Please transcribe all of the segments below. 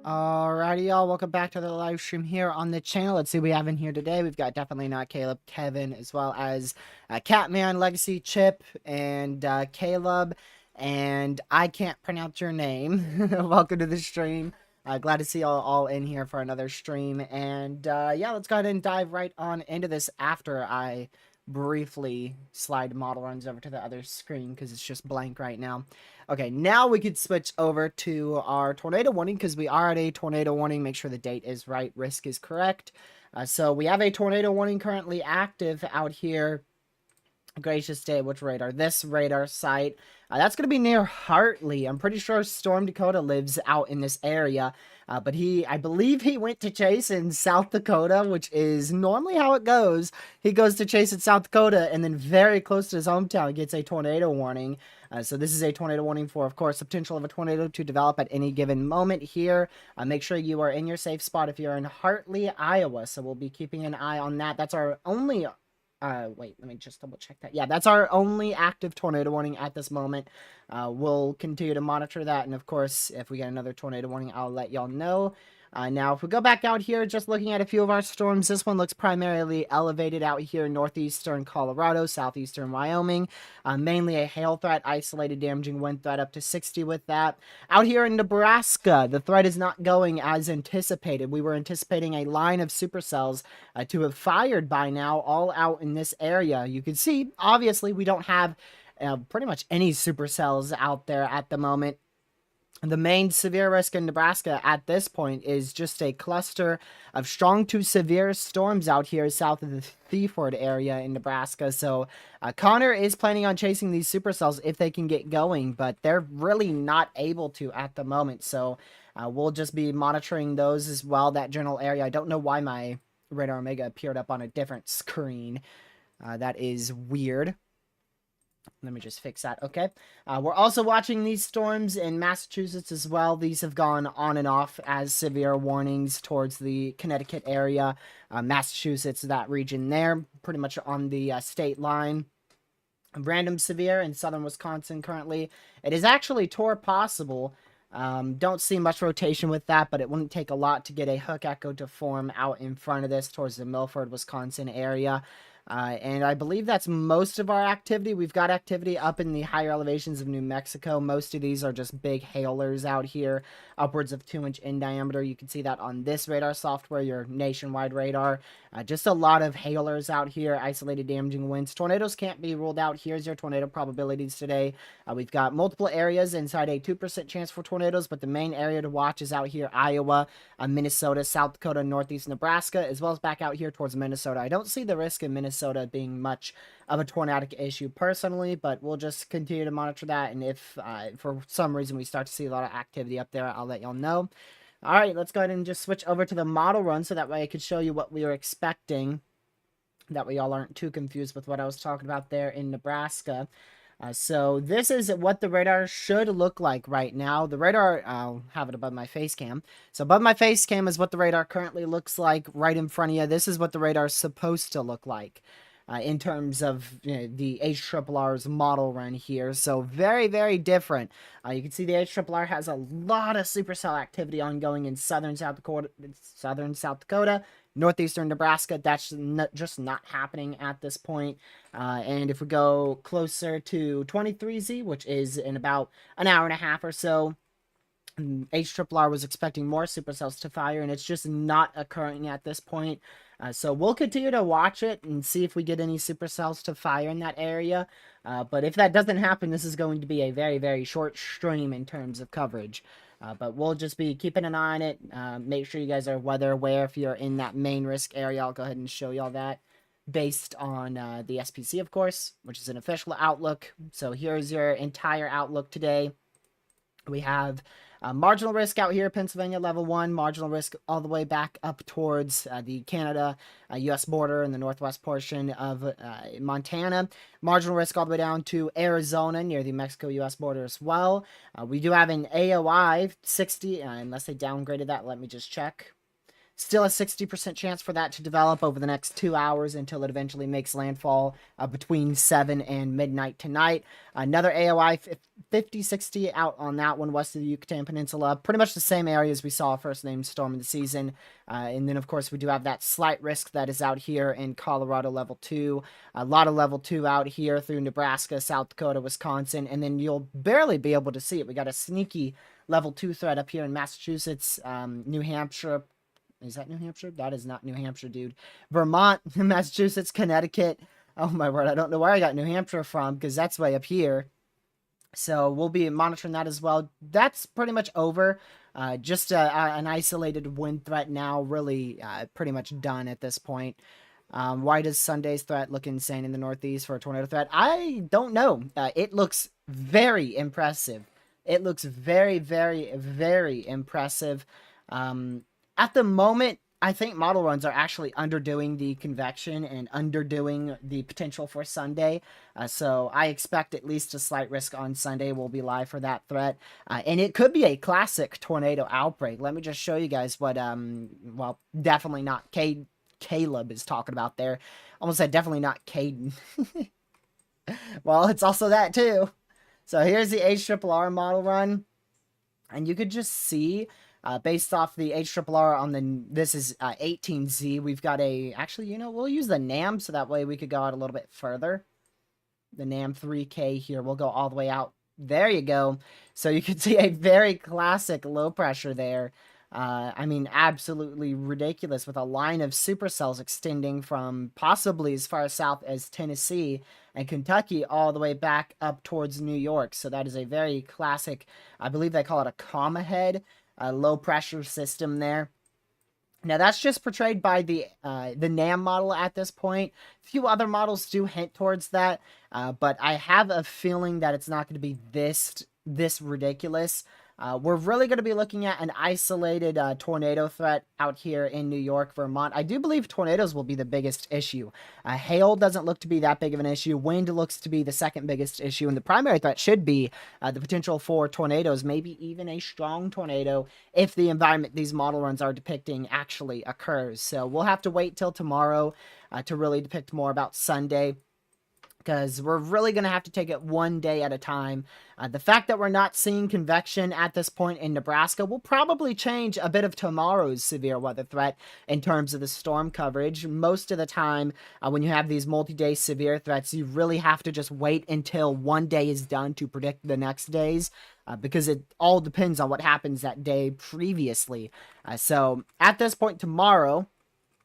Alrighty, y'all. Welcome back to the live stream here on the channel. Let's see what we have in here today. We've got Definitely Not Caleb, Kevin, as well as Catman, Legacy, Chip, and Caleb. And I can't pronounce your name. Welcome to the stream. Glad to see y'all all in here for another stream. And yeah, let's go ahead and dive right on into this after I briefly slide model runs over to the other screen because it's just blank right now. Okay, now we could switch over to our tornado warning because we are at a tornado warning. Make sure the date is right, risk is correct. So we have a tornado warning currently active out here. Gracious day, which radar? This radar site. That's going to be near Hartley. I'm pretty sure Storm Dakota lives out in this area. But I believe he went to chase in South Dakota, which is normally how it goes. He goes to chase in South Dakota, and then very close to his hometown gets a tornado warning. So this is a tornado warning for, of course, the potential of a tornado to develop at any given moment here. Make sure you are in your safe spot if you're in Hartley, Iowa. So we'll be keeping an eye on that. That's our only... wait, let me just double check that. Yeah, that's our only active tornado warning at this moment. We'll continue to monitor that. And of course, if we get another tornado warning, I'll let y'all know. Now, if we go back out here, just looking at a few of our storms, this one looks primarily elevated out here in northeastern Colorado, southeastern Wyoming. Mainly a hail threat, isolated damaging wind threat up to 60 with that. Out here in Nebraska, the threat is not going as anticipated. We were anticipating a line of supercells to have fired by now all out in this area. You can see, obviously, we don't have pretty much any supercells out there at the moment. The main severe risk in Nebraska at this point is just a cluster of strong to severe storms out here south of the Theford area in Nebraska. So Connor is planning on chasing these supercells if they can get going, but they're really not able to at the moment. So we'll just be monitoring those as well, that general area. I don't know why my Radar Omega appeared up on a different screen. That is weird. Let me just fix that. Okay. We're also watching these storms in Massachusetts as well. These have gone on and off as severe warnings towards the Connecticut area. Massachusetts, that region there, pretty much on the state line. Random severe in southern Wisconsin currently. It is actually Tor possible. Don't see much rotation with that, but it wouldn't take a lot to get a hook echo to form out in front of this towards the Milford, Wisconsin area. And I believe that's most of our activity. We've got activity up in the higher elevations of New Mexico. Most of these are just big hailers out here, upwards of 2-inch in diameter. You can see that on this radar software, your nationwide radar. Just a lot of hailers out here, isolated damaging winds. Tornadoes can't be ruled out. Here's your tornado probabilities today. We've got multiple areas inside a 2% chance for tornadoes, but the main area to watch is out here, Iowa, Minnesota, South Dakota, Northeast Nebraska, as well as back out here towards Minnesota. I don't see the risk in Minnesota being much of a tornadic issue personally, but we'll just continue to monitor that. And if for some reason we start to see a lot of activity up there, I'll let y'all know. All right, let's go ahead and just switch over to the model run so that way I could show you what we were expecting. That way y'all aren't too confused with what I was talking about there in Nebraska. So this is what the radar should look like right now. The radar, I'll have it above my face cam. So above my face cam is what the radar currently looks like right in front of you. This is what the radar is supposed to look like in terms of the HRRR's model run here. So very, very different. You can see the HRRR has a lot of supercell activity ongoing in southern South Dakota, northeastern Nebraska. That's just not happening at this point. And if we go closer to 23Z, which is in about an hour and a half or so, HRRR was expecting more supercells to fire, and it's just not occurring at this point. So we'll continue to watch it and see if we get any supercells to fire in that area. But if that doesn't happen, this is going to be a very, very short stream in terms of coverage. But we'll just be keeping an eye on it. Make sure you guys are weather aware if you're in that main risk area. I'll go ahead and show y'all that based on the SPC, of course, which is an official outlook. So here's your entire outlook today. We have marginal risk out here, Pennsylvania level 1, marginal risk all the way back up towards the Canada U.S. border in the northwest portion of Montana. Marginal risk all the way down to Arizona near the Mexico-U.S. border as well. We do have an AOI 60, unless they downgraded that, let me just check. Still a 60% chance for that to develop over the next 2 hours until it eventually makes landfall between 7 and midnight tonight. Another AOI 50-60 out on that one west of the Yucatan Peninsula. Pretty much the same areas we saw first named storm of the season. And then, of course, we do have that slight risk that is out here in Colorado level 2. A lot of level 2 out here through Nebraska, South Dakota, Wisconsin. And then you'll barely be able to see it. We got a sneaky level 2 threat up here in Massachusetts, New Hampshire. Is that New Hampshire? That is not New Hampshire, dude. Vermont, Massachusetts, Connecticut. Oh, my word. I don't know where I got New Hampshire from because that's way up here. So we'll be monitoring that as well. That's pretty much over. Just an isolated wind threat now. Really pretty much done at this point. Why does Sunday's threat look insane in the Northeast for a tornado threat? I don't know. It looks very impressive. It looks very, very, very impressive. At the moment, I think model runs are actually underdoing the convection and underdoing the potential for Sunday. So I expect at least a slight risk on Sunday. We'll be live for that threat. And it could be a classic tornado outbreak. Let me just show you guys what, well, definitely not Caleb is talking about there. Almost said definitely not Caden. Well, it's also that too. So here's the HRRR model run. And you could just see... based off the HRRR on this is 18Z, we've got actually, we'll use the NAM so that way we could go out a little bit further. The NAM 3K here, we'll go all the way out. There you go. So you can see a very classic low pressure there. I mean, absolutely ridiculous with a line of supercells extending from possibly as far south as Tennessee and Kentucky all the way back up towards New York. So that is a very classic, I believe they call it a comma head. A low pressure system there. Now that's just portrayed by the NAM model at this point. A few other models do hint towards that, but I have a feeling that it's not going to be this ridiculous. We're really going to be looking at an isolated tornado threat out here in New York, Vermont. I do believe tornadoes will be the biggest issue. Hail doesn't look to be that big of an issue. Wind looks to be the second biggest issue. And the primary threat should be the potential for tornadoes, maybe even a strong tornado, if the environment these model runs are depicting actually occurs. So we'll have to wait till tomorrow to really depict more about Sunday. because we're really going to have to take it one day at a time. The fact that we're not seeing convection at this point in Nebraska will probably change a bit of tomorrow's severe weather threat in terms of the storm coverage. Most of the time, when you have these multi-day severe threats, you really have to just wait until one day is done to predict the next days. Because it all depends on what happens that day previously. So at this point tomorrow,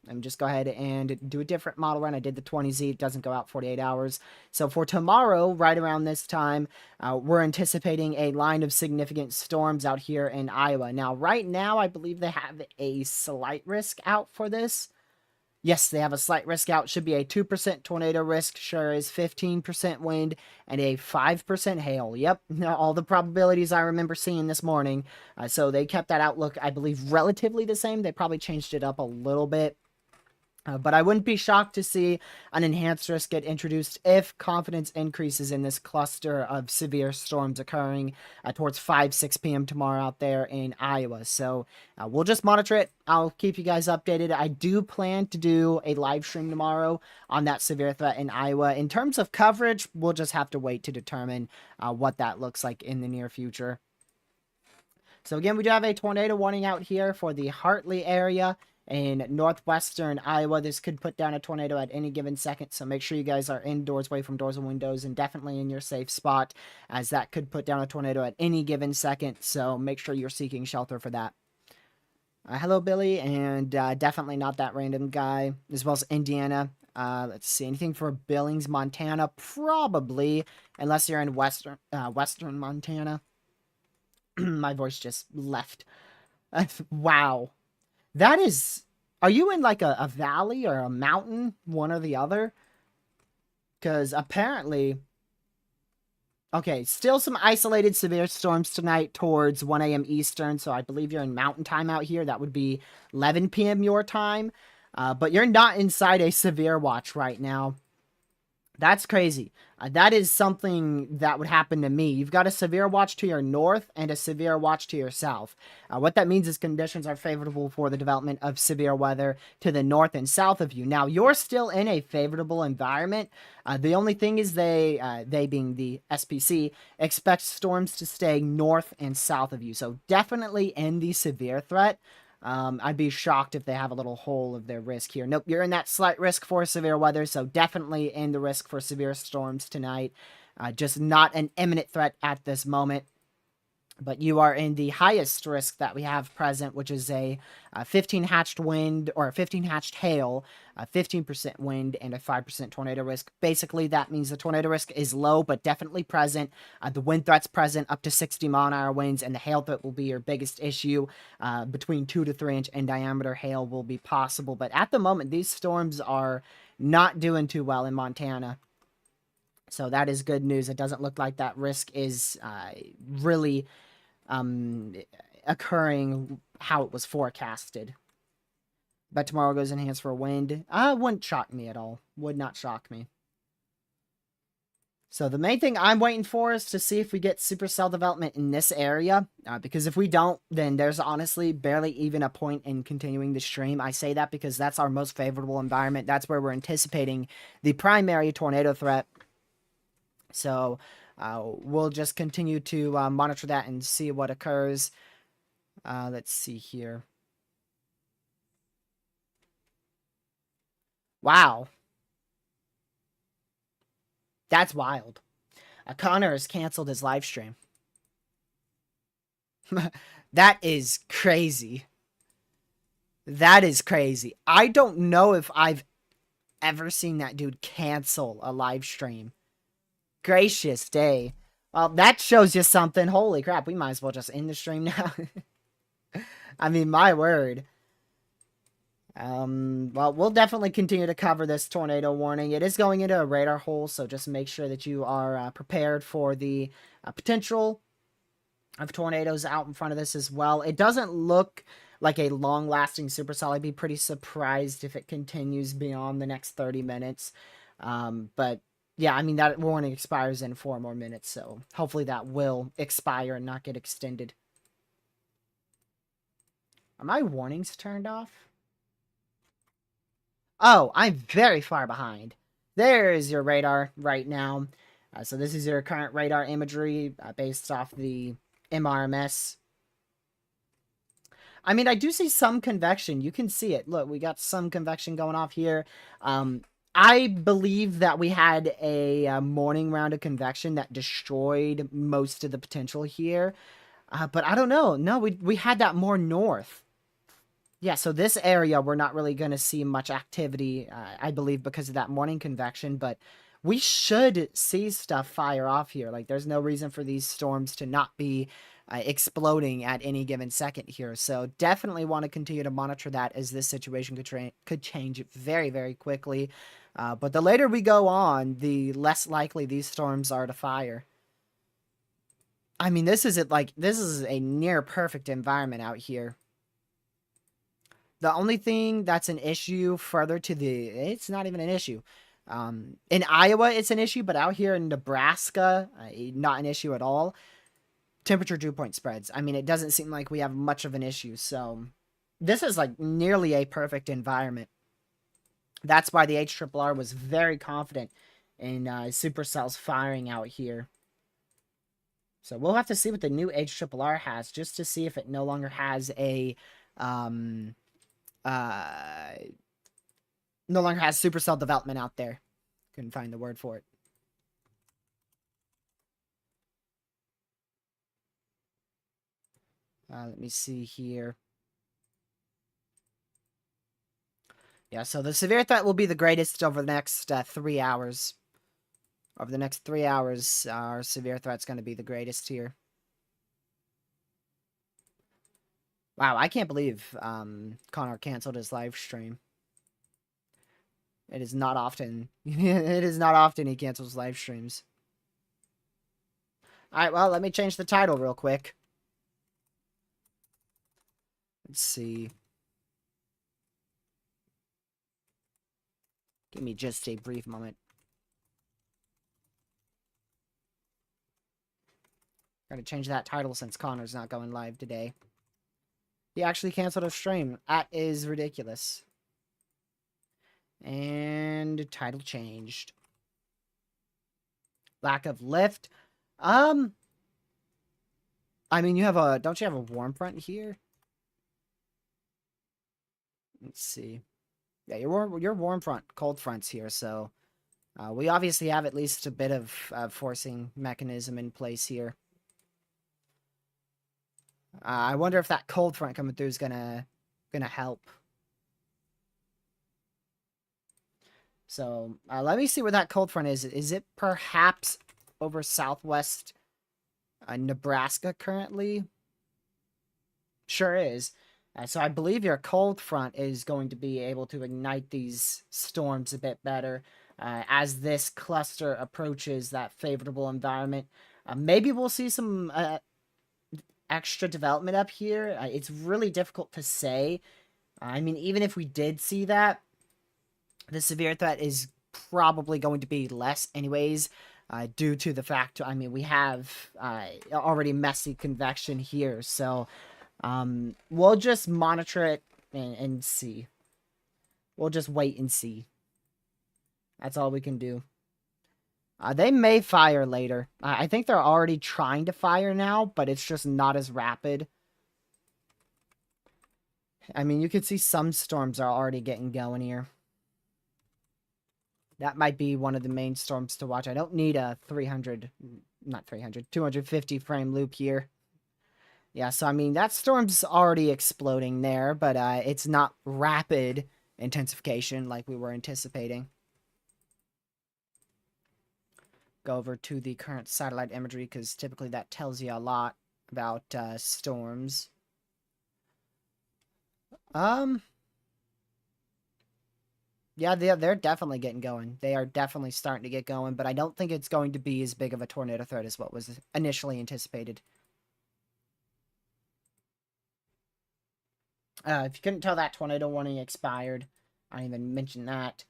let me just go ahead and do a different model run. I did the 20Z. It doesn't go out 48 hours. So for tomorrow, right around this time, we're anticipating a line of significant storms out here in Iowa. Now, right now, I believe they have a slight risk out for this. Yes, they have a slight risk out. Should be a 2% tornado risk. Sure is 15% wind and a 5% hail. Yep, all the probabilities I remember seeing this morning. So they kept that outlook, I believe, relatively the same. They probably changed it up a little bit. But I wouldn't be shocked to see an enhanced risk get introduced if confidence increases in this cluster of severe storms occurring towards 5, 6 p.m. tomorrow out there in Iowa. So we'll just monitor it. I'll keep you guys updated. I do plan to do a live stream tomorrow on that severe threat in Iowa. In terms of coverage, we'll just have to wait to determine what that looks like in the near future. So again, we do have a tornado warning out here for the Hartley area in northwestern Iowa. This could put down a tornado at any given second, so make sure you guys are indoors, away from doors and windows, and definitely in your safe spot, as that could put down a tornado at any given second, so make sure you're seeking shelter for that. Hello, Billy, and definitely not that random guy, as well as Indiana. Let's see, anything for Billings, Montana? Probably, unless you're in western Montana. My voice just left. Wow. That is... Are you in like a valley or a mountain? One or the other? Because apparently... Okay, still some isolated severe storms tonight towards 1 a.m. Eastern, so I believe you're in mountain time out here. That would be 11 p.m. your time. But you're not inside a severe watch right now. That's crazy. That is something that would happen to me. You've got a severe watch to your north and a severe watch to your south. What that means is conditions are favorable for the development of severe weather to the north and south of you. Now, you're still in a favorable environment. The only thing is they being the SPC, expect storms to stay north and south of you. So definitely in the severe threat. I'd be shocked if they have a little hole of their risk here. Nope, you're in that slight risk for severe weather, so definitely in the risk for severe storms tonight. Just not an imminent threat at this moment. But you are in the highest risk that we have present, which is a 15 hatched wind or a 15 hatched hail, 15% wind, and a 5% tornado risk. Basically, that means the tornado risk is low, but definitely present. The wind threat's present up to 60-mile-an-hour winds, and the hail threat will be your biggest issue. Between 2 to 3 inch in diameter hail will be possible. But at the moment, these storms are not doing too well in Montana. So that is good news. It doesn't look like that risk is really occurring how it was forecasted. But tomorrow goes enhanced for wind. Wouldn't shock me at all. Would not shock me. So the main thing I'm waiting for is to see if we get supercell development in this area. Because if we don't, then there's honestly barely even a point in continuing the stream. I say that because that's our most favorable environment. That's where we're anticipating the primary tornado threat. So we'll just continue to monitor that and see what occurs. Let's see here. Wow. That's wild. Connor has canceled his live stream. That is crazy. That is crazy. I don't know if I've ever seen that dude cancel a live stream. Gracious day. Well, that shows you something. Holy crap, we might as well just end the stream now. I mean, my word. Well, we'll definitely continue to cover this tornado warning. It is going into a radar hole, so just make sure that you are prepared for the potential of tornadoes out in front of this as well. It doesn't look like a long-lasting supercell. I'd be pretty surprised if it continues beyond the next 30 minutes. But yeah, I mean, that warning expires in 4 more minutes, so hopefully that will expire and not get extended. Are my warnings turned off? Oh, I'm very far behind. There is your radar right now. So this is your current radar imagery based off the MRMS. I mean, I do see some convection. You can see it. Look, we got some convection going off here. I believe that we had a morning round of convection that destroyed most of the potential here. But I don't know. No, we had that more north. Yeah, so this area, we're not really going to see much activity, I believe, because of that morning convection, but we should see stuff fire off here. Like, there's no reason for these storms to not be exploding at any given second here. So definitely want to continue to monitor that, as this situation could change very, very quickly. But the later we go on, the less likely these storms are to fire. I mean, this is a near perfect environment out here. The only thing that's an issue further to it's not even an issue. In Iowa, it's an issue, but out here in Nebraska, not an issue at all. Temperature dew point spreads. I mean, it doesn't seem like we have much of an issue. So this is like nearly a perfect environment. That's why the HRRR was very confident in supercells firing out here. So we'll have to see what the new HRRR has, just to see if it no longer has a no longer has supercell development out there. Couldn't find the word for it. Let me see here. Yeah, so the severe threat will be the greatest over the next 3 hours. Over the next 3 hours, our severe threat's going to be the greatest here. Wow, I can't believe Connor canceled his live stream. It is not often. It is not often he cancels live streams. Alright, well, let me change the title real quick. Let's see. Give me just a brief moment. Gotta change that title since Connor's not going live today. He actually canceled a stream. That is ridiculous. And title changed. Lack of lift. I mean, don't you have a warm front here? Let's see. Yeah, your warm front, cold fronts here, so we obviously have at least a bit of forcing mechanism in place here. I wonder if that cold front coming through is gonna help. So let me see where that cold front is. Is it perhaps over southwest Nebraska currently? Sure is. So I believe your cold front is going to be able to ignite these storms a bit better as this cluster approaches that favorable environment. Maybe we'll see some extra development up here. It's really difficult to say. I mean, even if we did see that, the severe threat is probably going to be less anyways, due to the fact, I mean, we have already messy convection here, so we'll just monitor it and see. We'll just wait and see. That's all we can do. They may fire later. I think they're already trying to fire now, but it's just not as rapid. I mean, you can see some storms are already getting going here. That might be one of the main storms to watch. I don't need a 250 frame loop here. Yeah, so I mean, that storm's already exploding there, but it's not rapid intensification like we were anticipating. Go over to the current satellite imagery, because typically that tells you a lot about storms. Yeah, they're definitely getting going. They are definitely starting to get going, but I don't think it's going to be as big of a tornado threat as what was initially anticipated. If you couldn't tell, that tornado warning expired. I didn't even mention that.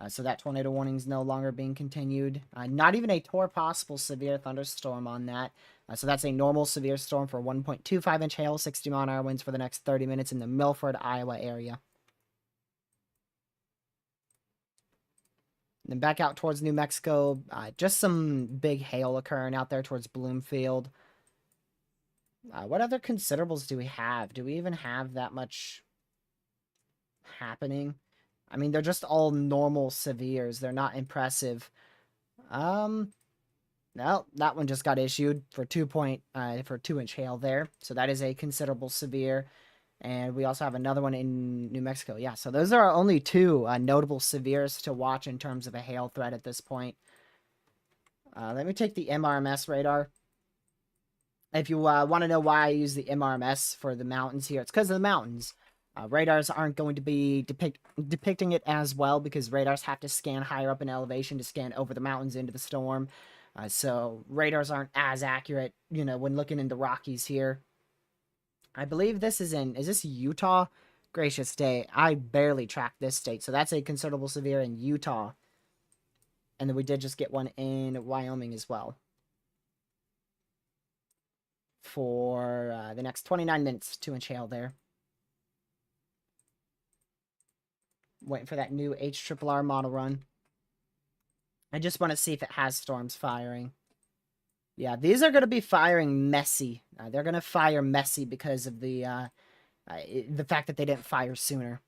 So that tornado warning is no longer being continued. Not even a possible severe thunderstorm on that. So that's a normal severe storm for 1.25-inch hail, 60-mile-an-hour winds for the next 30 minutes in the Milford, Iowa area. And then back out towards New Mexico, just some big hail occurring out there towards Bloomfield. What other considerables do we have? Do we even have that much happening? I mean, they're just all normal severes. They're not impressive. No, that one just got issued for 2-inch hail there. So that is a considerable severe. And we also have another one in New Mexico. Yeah, so those are our only two notable severes to watch in terms of a hail threat at this point. Let me take the MRMS radar. If you want to know why I use the MRMS for the mountains here, it's because of the mountains. Radars aren't going to be depicting it as well because radars have to scan higher up in elevation to scan over the mountains into the storm. So radars aren't as accurate, when looking in the Rockies here. I believe this is this Utah? Gracious day. I barely track this state. So that's a considerable severe in Utah. And then we did just get one in Wyoming as well. For the next 29 minutes, 2-inch hail there. Waiting for that new HRRR model run. I just want to see if it has storms firing. Yeah, these are going to be firing messy. They're going to fire messy because of the fact that they didn't fire sooner.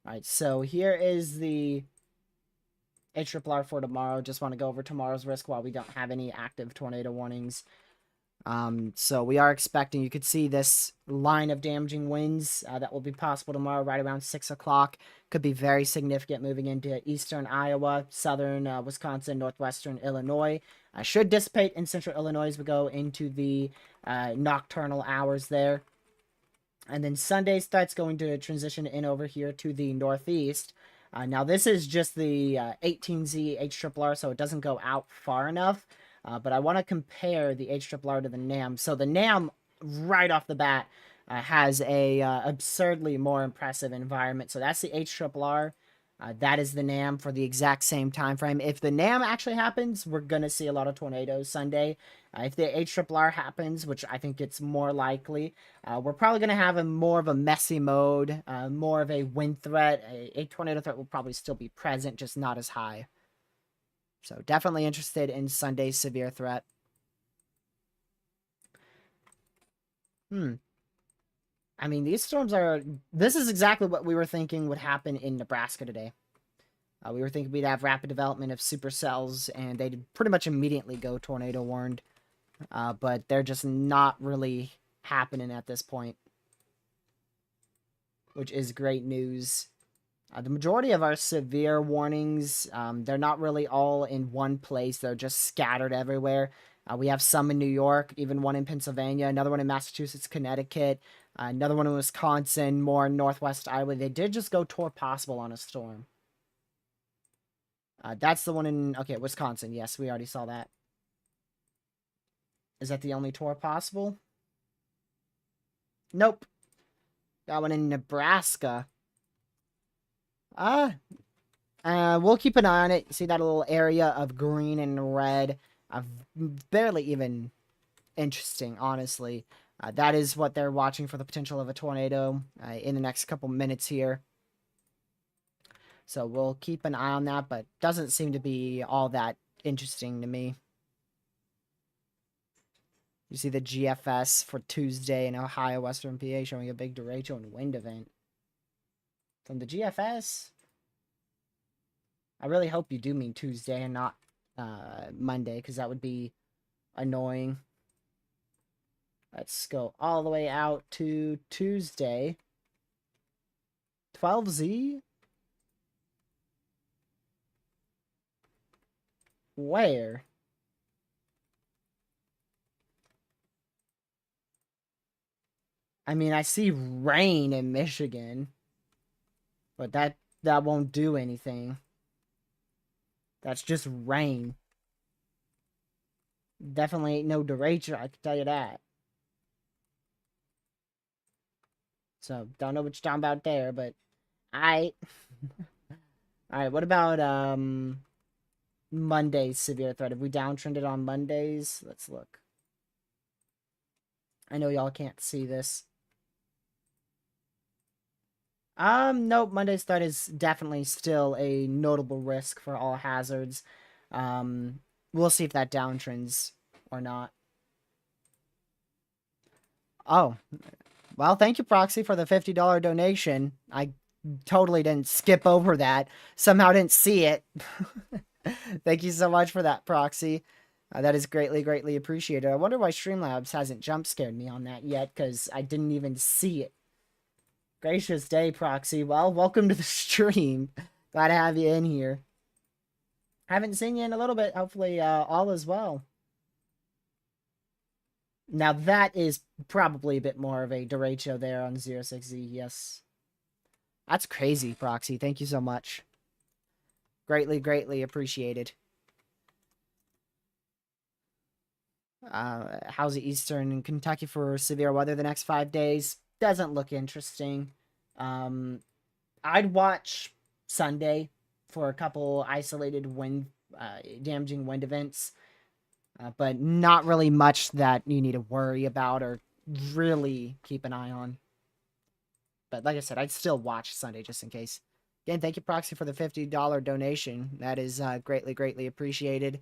Alright, so here is the HRRR for tomorrow. Just want to go over tomorrow's risk while we don't have any active tornado warnings. So we are expecting, you could see this line of damaging winds that will be possible tomorrow right around 6 o'clock. Could be very significant moving into eastern Iowa, southern Wisconsin, northwestern Illinois. Should dissipate in central Illinois as we go into the nocturnal hours there. And then Sunday starts going to transition in over here to the northeast. Now this is just the 18Z HRRR, so it doesn't go out far enough. But I want to compare the HRRR to the NAM. So the NAM, right off the bat, has a absurdly more impressive environment. So that's the HRRR. That is the NAM for the exact same time frame. If the NAM actually happens, we're going to see a lot of tornadoes Sunday. If the HRRR happens, which I think it's more likely, we're probably going to have more of a messy mode, more of a wind threat. A tornado threat will probably still be present, just not as high. So definitely interested in Sunday's severe threat. I mean, these storms this is exactly what we were thinking would happen in Nebraska today. We were thinking we'd have rapid development of supercells, and they'd pretty much immediately go tornado warned. But they're just not really happening at this point, which is great news. The majority of our severe warnings, they're not really all in one place. They're just scattered everywhere. We have some in New York, even one in Pennsylvania, another one in Massachusetts, Connecticut, another one in Wisconsin, more in northwest Iowa. They did just go tour possible on a storm. That's the one in, okay, Wisconsin. Yes, we already saw that. Is that the only tour possible? Nope. Got one in Nebraska. We'll keep an eye on it. See that little area of green and red? Barely even interesting, honestly. That is what they're watching for the potential of a tornado in the next couple minutes here. So we'll keep an eye on that, but doesn't seem to be all that interesting to me. You see the GFS for Tuesday in Ohio, Western PA, showing a big derecho and wind event. From the GFS? I really hope you do mean Tuesday and not Monday, because that would be annoying. Let's go all the way out to Tuesday. 12Z? Where? I mean, I see rain in Michigan, but that won't do anything. That's just rain. Definitely ain't no derecho, I can tell you that. So, don't know what you're talking about there, but Alright, what about Monday's severe threat? Have we downtrended on Mondays? Let's look. I know y'all can't see this. Nope. Monday's threat is definitely still a notable risk for all hazards. Um, we'll see if that downtrends or not. Oh, well, thank you, Proxy, for the $50 donation. I totally didn't skip over that. Somehow didn't see it. Thank you so much for that, Proxy. That is greatly, greatly appreciated. I wonder why Streamlabs hasn't jump scared me on that yet, because I didn't even see it. Gracious day, Proxy. Well, welcome to the stream. Glad to have you in here. Haven't seen you in a little bit. Hopefully, all is well. Now, that is probably a bit more of a derecho there on 06Z, yes. That's crazy, Proxy. Thank you so much. Greatly, greatly appreciated. How's the Eastern in Kentucky for severe weather the next 5 days? Doesn't look interesting. I'd watch Sunday for a couple isolated wind, damaging wind events, but not really much that you need to worry about or really keep an eye on. But like I said, I'd still watch Sunday just in case. Again, thank you, Proxy, for the $50 donation. That is greatly, greatly appreciated.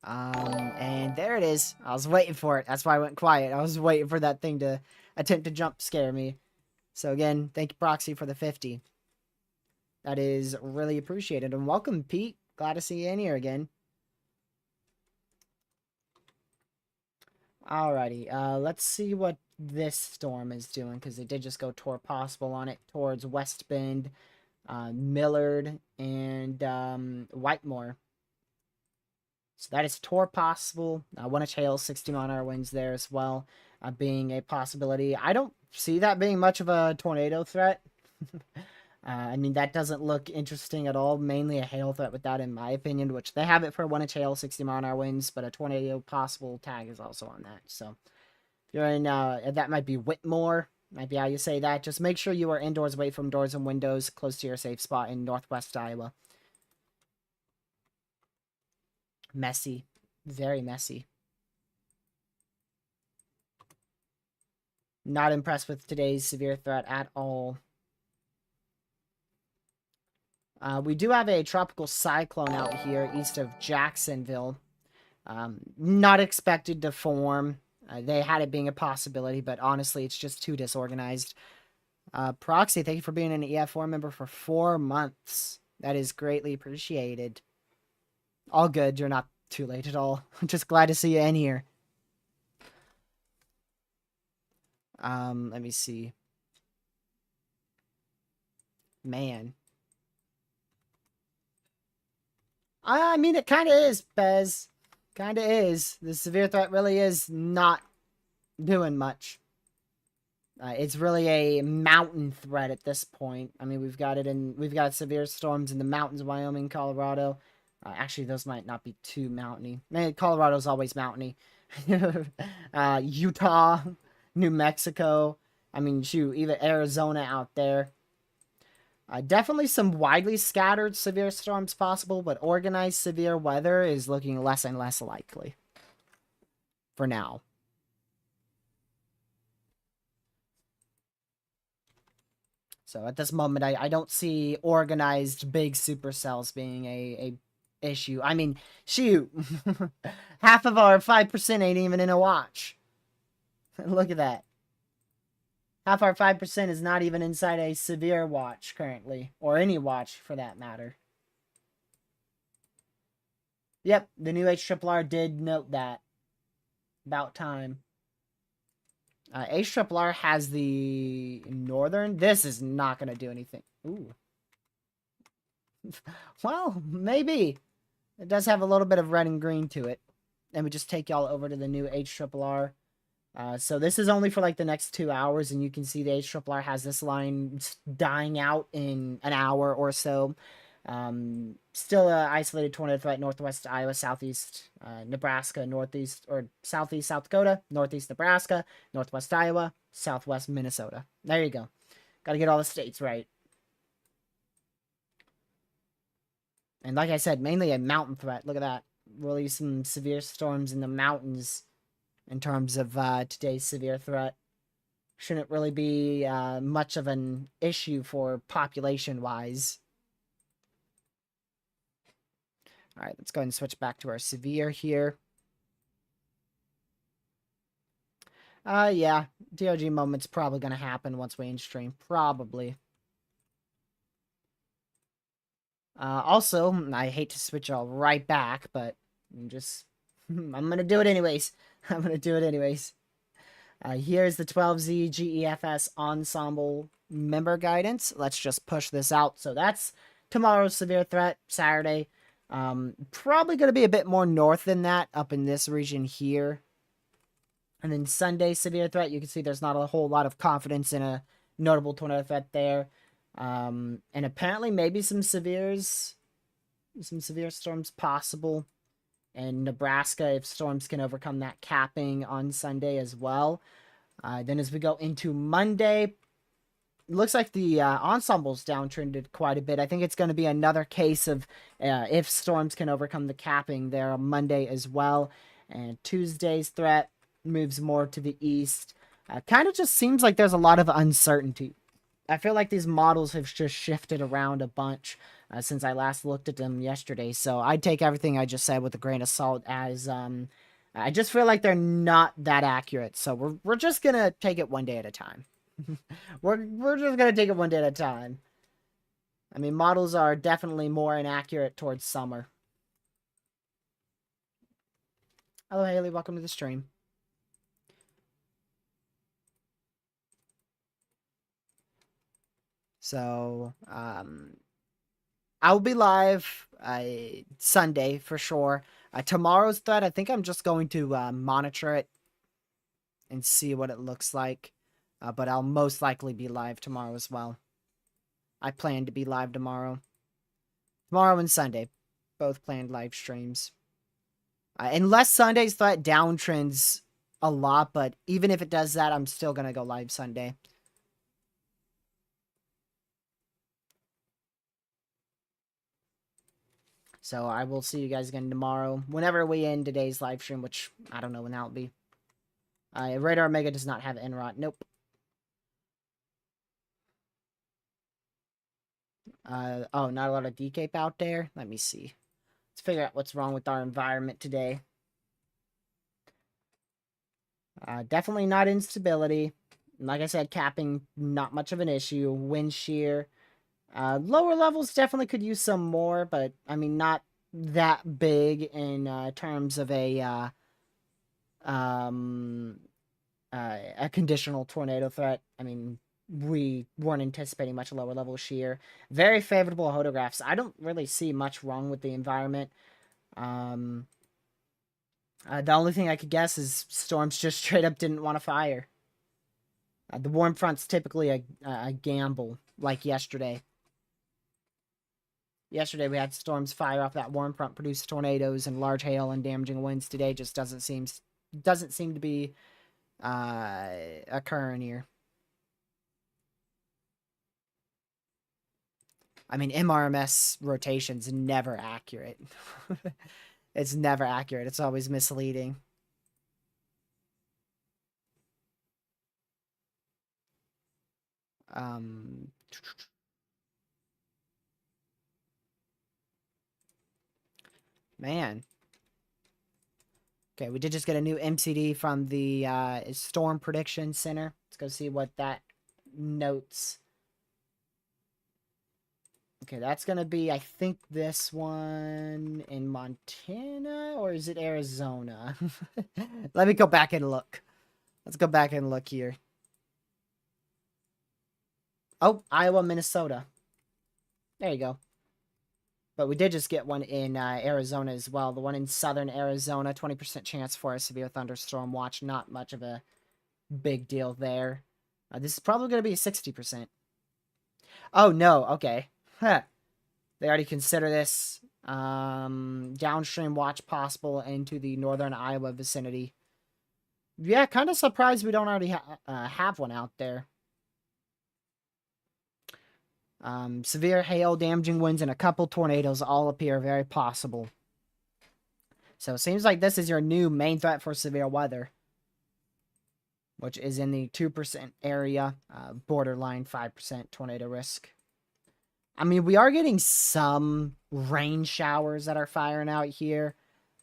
And there it is. I was waiting for it. That's why I went quiet. I was waiting for that thing to attempt to jump scare me. So again, thank you, Proxy, for the 50. That is really appreciated. And welcome, Pete. Glad to see you in here again. Alrighty, let's see what this storm is doing, because it did just go toward possible on it, towards West Bend, Millard, and Whitemore. So that is Tor possible. One inch hail, 60-mile-an-hour winds there as well, being a possibility. I don't see that being much of a tornado threat. I mean, that doesn't look interesting at all. Mainly a hail threat with that, in my opinion, which they have it for 1 inch hail, 60-mile-an-hour winds, but a tornado possible tag is also on that. So if you're in, that might be Whitmore, might be how you say that. Just make sure you are indoors, away from doors and windows, close to your safe spot in northwest Iowa. Messy. Very messy. Not impressed with today's severe threat at all. We do have a tropical cyclone out here east of Jacksonville. Not expected to form. They had it being a possibility, but honestly, it's just too disorganized. Proxy, thank you for being an EF4 member for 4 months. That is greatly appreciated. All good. You're not too late at all. I'm just glad to see you in here. Let me see. Man. I mean, it kind of is, Bez. Kind of is. The severe threat really is not doing much. It's really a mountain threat at this point. I mean, we've got severe storms in the mountains of Wyoming, Colorado. Actually, those might not be too mountainy. Man, Colorado's always mountainy. Utah, New Mexico. I mean, shoot, even Arizona out there. Definitely some widely scattered severe storms possible, but organized severe weather is looking less and less likely. For now. So at this moment, I don't see organized big supercells being a issue. I mean, shoot. Half of our 5% ain't even in a watch. Look at that. Half our 5% is not even inside a severe watch currently. Or any watch, for that matter. Yep, the new HRRR did note that. About time. HRRR has the northern. This is not going to do anything. Ooh. Well, maybe. It does have a little bit of red and green to it. Let me just take y'all over to the new HRRR. So this is only for like the next 2 hours, and you can see the HRRR has this line dying out in an hour or so. Still a isolated tornado threat northwest Iowa, southeast Nebraska, northeast or southeast South Dakota, northeast Nebraska, northwest Iowa, southwest Minnesota. There you go. Got to get all the states right. And like I said, mainly a mountain threat. Look at that. Really some severe storms in the mountains in terms of today's severe threat. Shouldn't really be much of an issue for population-wise. All right, let's go ahead and switch back to our severe here. Yeah, DOG moment's probably going to happen once we in-stream. Probably. Also, I hate to switch all right back, but I'm just... I'm going to do it anyways. I'm going to do it anyways. Here's the 12Z GEFS Ensemble member guidance. Let's just push this out. So that's tomorrow's severe threat, Saturday. Probably going to be a bit more north than that, up in this region here. And then Sunday, severe threat. You can see there's not a whole lot of confidence in a notable tornado threat there. And apparently maybe some severe storms possible in Nebraska if storms can overcome that capping on Sunday as well. Then as we go into Monday, looks like the ensemble's downtrended quite a bit. I think it's going to be another case of if storms can overcome the capping there on Monday as well. And Tuesday's threat moves more to the east. Kind of just seems like there's a lot of uncertainty. I feel like these models have just shifted around a bunch since I last looked at them yesterday. So I'd take everything I just said with a grain of salt, as I just feel like they're not that accurate. So we're just gonna take it one day at a time. we're just gonna take it one day at a time. I mean, models are definitely more inaccurate towards summer. Hello, Haley. Welcome to the stream. So, I'll be live Sunday for sure. Tomorrow's threat, I think I'm just going to monitor it and see what it looks like. But I'll most likely be live tomorrow as well. I plan to be live tomorrow. Tomorrow and Sunday. Both planned live streams. Unless Sunday's threat downtrends a lot, but even if it does that, I'm still going to go live Sunday. So I will see you guys again tomorrow. Whenever we end today's live stream, which I don't know when that'll be. Radar Omega does not have NROT. Nope. Oh, not a lot of decape out there. Let me see. Let's figure out what's wrong with our environment today. Definitely not instability. Like I said, capping, not much of an issue. Wind shear. Lower levels definitely could use some more, but I mean, not that big in terms of a conditional tornado threat. I mean, we weren't anticipating much lower level shear. Very favorable photographs. I don't really see much wrong with the environment. The only thing I could guess is storms just straight up didn't want to fire. The warm front's typically a gamble, like yesterday. Yesterday we had storms fire off that warm front, produce tornadoes and large hail and damaging winds. Today just doesn't seem to be occurring here. I mean, MRMS rotation's never accurate. It's never accurate. It's always misleading. Man. Okay, we did just get a new MCD from the Storm Prediction Center. Let's go see what that notes. Okay, that's going to be, I think, this one in Montana, or is it Arizona? Let me go back and look. Let's go back and look here. Oh, Iowa, Minnesota. There you go. But we did just get one in Arizona as well. The one in southern Arizona, 20% chance for a severe thunderstorm watch. Not much of a big deal there. This is probably going to be 60%. Oh, no. Okay. Huh. They already consider this downstream watch possible into the northern Iowa vicinity. Yeah, kind of surprised we don't already have one out there. Severe hail, damaging winds, and a couple tornadoes all appear very possible. So it seems like this is your new main threat for severe weather. which is in the 2% area, borderline 5% tornado risk. I mean, we are getting some rain showers that are firing out here,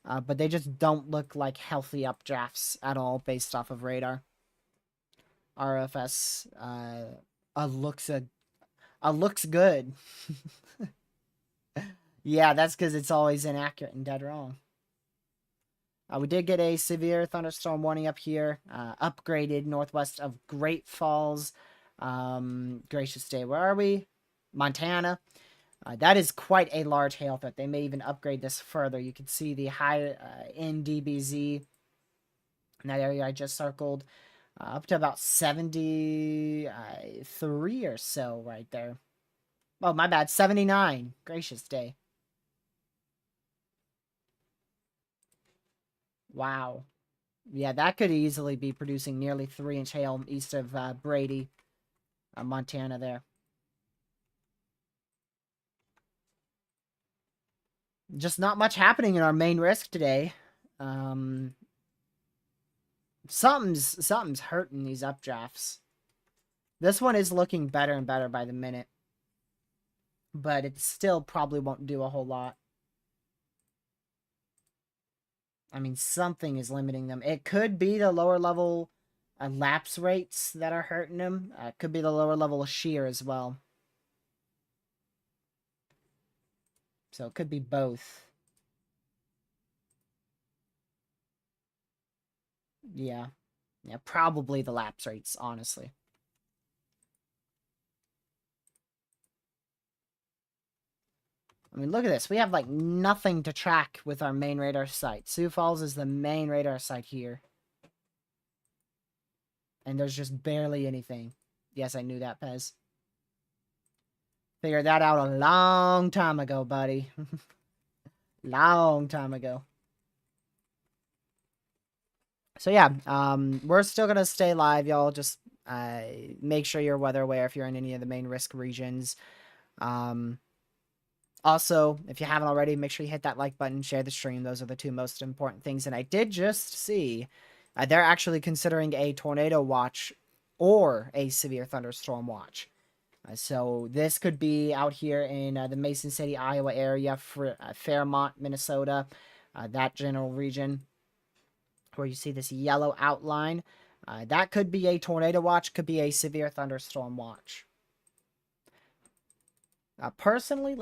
but they just don't look like healthy updrafts at all based off of radar. RFS looks good. Yeah, that's because it's always inaccurate and dead wrong. We did get a severe thunderstorm warning up here, upgraded northwest of Great Falls. Gracious day, where are we? Montana. That is quite a large hail threat. They may even upgrade this further. You can see the high in DBZ in that area I just circled, up to about 73 or so right there. Oh, my bad, 79. Gracious day. Wow. Yeah, that could easily be producing nearly 3-inch hail east of Brady, Montana there. Just not much happening in our main risk today. Something's hurting these updrafts. This one is looking better and better by the minute, but it still probably won't do a whole lot. I mean, something is limiting them. It could be the lower level lapse rates that are hurting them. It could be the lower level shear as well. So it could be both. Yeah. Yeah, probably the lapse rates, honestly. I mean, look at this. We have, like, nothing to track with our main radar site. Sioux Falls is the main radar site here. And there's just barely anything. Yes, I knew that, Pez. Figured that out a long time ago, buddy. Long time ago. So yeah, we're still gonna stay live, y'all. Just make sure you're weather aware if you're in any of the main risk regions. Also, if you haven't already, make sure you hit that like button, share the stream. Those are the two most important things. And I did just see they're actually considering a tornado watch or a severe thunderstorm watch. So this could be out here in the Mason City, Iowa area, for Fairmont, Minnesota, that general region where you see this yellow outline. That could be a tornado watch, could be a severe thunderstorm watch. Personally,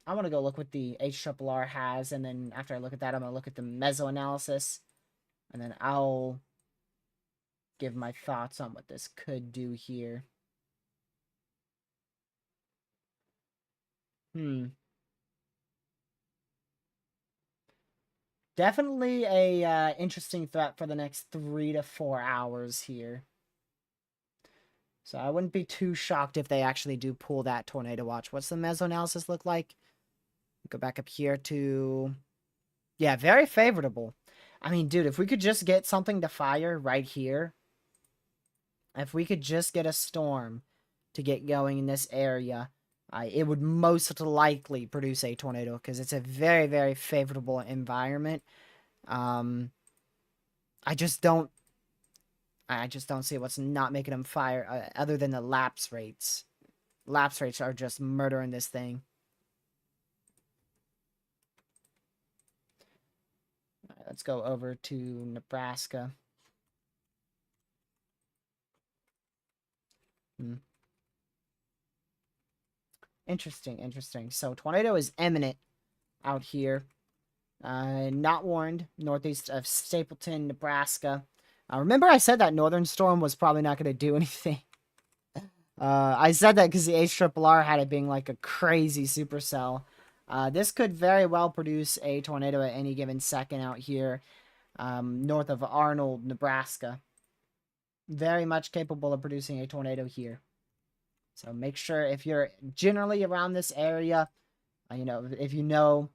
I want to go look what the HRRR has, and then after I look at that, I'm going to look at the mesoanalysis, and then I'll give my thoughts on what this could do here. Definitely a interesting threat for the next 3 to 4 hours here. So I wouldn't be too shocked if they actually do pull that tornado watch. What's the mesoanalysis look like? Go back up here to... Yeah, very favorable. I mean, dude, if we could just get something to fire right here. If we could just get a storm to get going in this area, it would most likely produce a tornado because it's a very, very favorable environment. I just don't see what's not making them fire other than the lapse rates. Lapse rates are just murdering this thing. All right, let's go over to Nebraska. Interesting. So tornado is imminent out here. Not warned. Northeast of Stapleton, Nebraska. Remember I said that northern storm was probably not going to do anything. I said that because the HRRR had it being like a crazy supercell. This could very well produce a tornado at any given second out here, north of Arnold, Nebraska. Very much capable of producing a tornado here. So make sure if you're generally around this area, if you know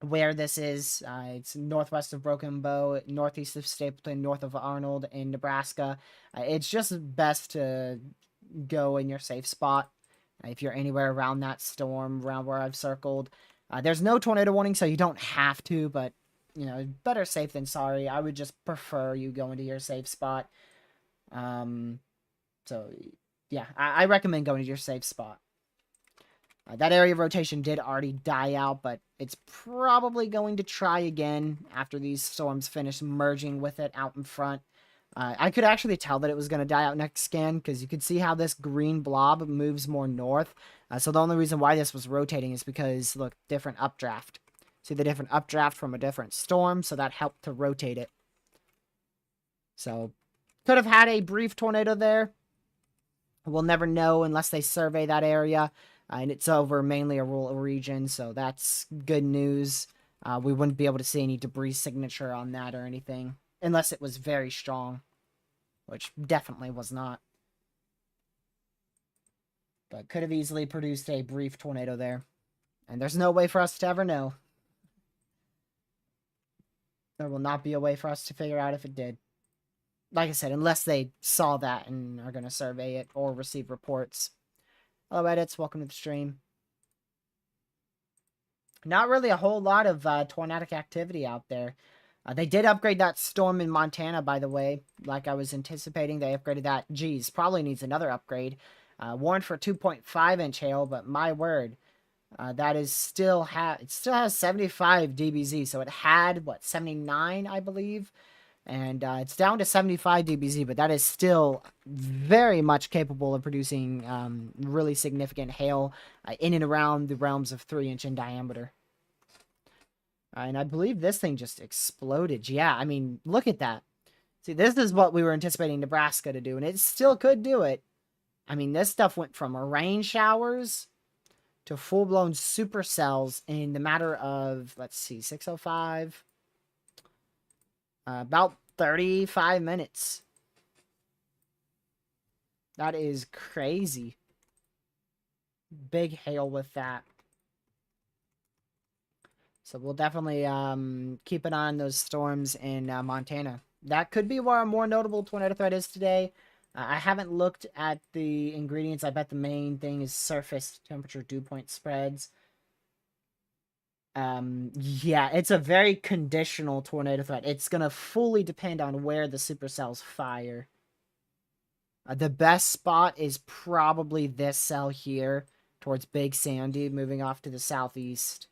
where this is, it's northwest of Broken Bow, northeast of Stapleton, north of Arnold in Nebraska. It's just best to go in your safe spot if you're anywhere around that storm, around where I've circled. There's no tornado warning, so you don't have to, but better safe than sorry. I would just prefer you go into your safe spot. So, yeah, I recommend going to your safe spot. That area of rotation did already die out, but it's probably going to try again after these storms finish merging with it out in front. I could actually tell that it was going to die out next scan because you could see how this green blob moves more north. So the only reason why this was rotating is because, look, different updraft. See the different updraft from a different storm, so that helped to rotate it. So, could have had a brief tornado there. We'll never know unless they survey that area. And it's over mainly a rural region, so that's good news. We wouldn't be able to see any debris signature on that or anything, unless it was very strong, which definitely was not. But could have easily produced a brief tornado there. And there's no way for us to ever know. There will not be a way for us to figure out if it did. Like I said, unless they saw that and are going to survey it or receive reports. Hello, edits. Welcome to the stream. Not really a whole lot of tornadic activity out there. They did upgrade that storm in Montana, by the way. Like I was anticipating, they upgraded that. Geez, probably needs another upgrade. Warned for 2.5-inch hail, but my word. That is still it still has 75 dBz, so it had, what, 79, I believe? And it's down to 75 dBz, but that is still very much capable of producing really significant hail in and around the realms of 3-inch in diameter. And I believe this thing just exploded. Yeah, I mean, look at that. See, this is what we were anticipating Nebraska to do, and it still could do it. I mean, this stuff went from rain showers to full-blown supercells in the matter of, let's see, 6:05. About 35 minutes. That is crazy. Big hail with that. So we'll definitely keep an eye on those storms in Montana. That could be where a more notable tornado threat is today. I haven't looked at the ingredients. I bet the main thing is surface temperature dew point spreads. Yeah, it's a very conditional tornado threat. It's going to fully depend on where the supercells fire. The best spot is probably this cell here towards Big Sandy, moving off to the southeast.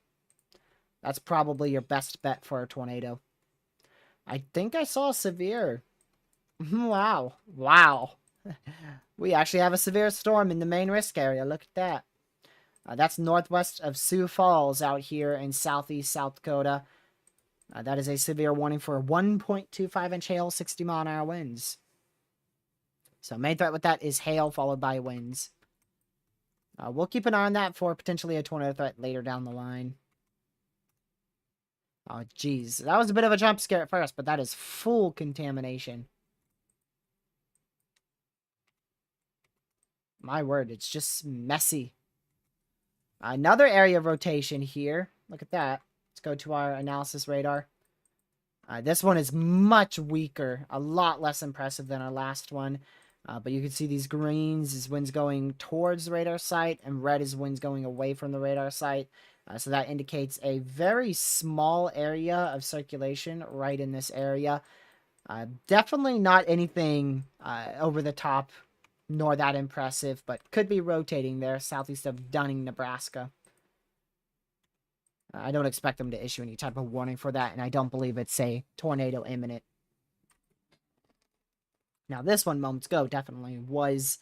That's probably your best bet for a tornado. I think I saw a severe. Wow. Wow. We actually have a severe storm in the main risk area. Look at that. That's northwest of Sioux Falls out here in southeast South Dakota. That is a severe warning for 1.25-inch hail, 60-mile-an-hour winds. So main threat with that is hail followed by winds. We'll keep an eye on that for potentially a tornado threat later down the line. Oh, geez. That was a bit of a jump scare at first, but that is full contamination. My word, it's just messy. Another area of rotation here. Look at that. Let's go to our analysis radar. This one is much weaker. A lot less impressive than our last one. But you can see these greens is winds going towards the radar site, and red is winds going away from the radar site. So that indicates a very small area of circulation right in this area. Definitely not anything over the top, nor that impressive, but could be rotating there southeast of Dunning, Nebraska. I don't expect them to issue any type of warning for that, and I don't believe it's a tornado imminent. Now, this one, moments ago, definitely was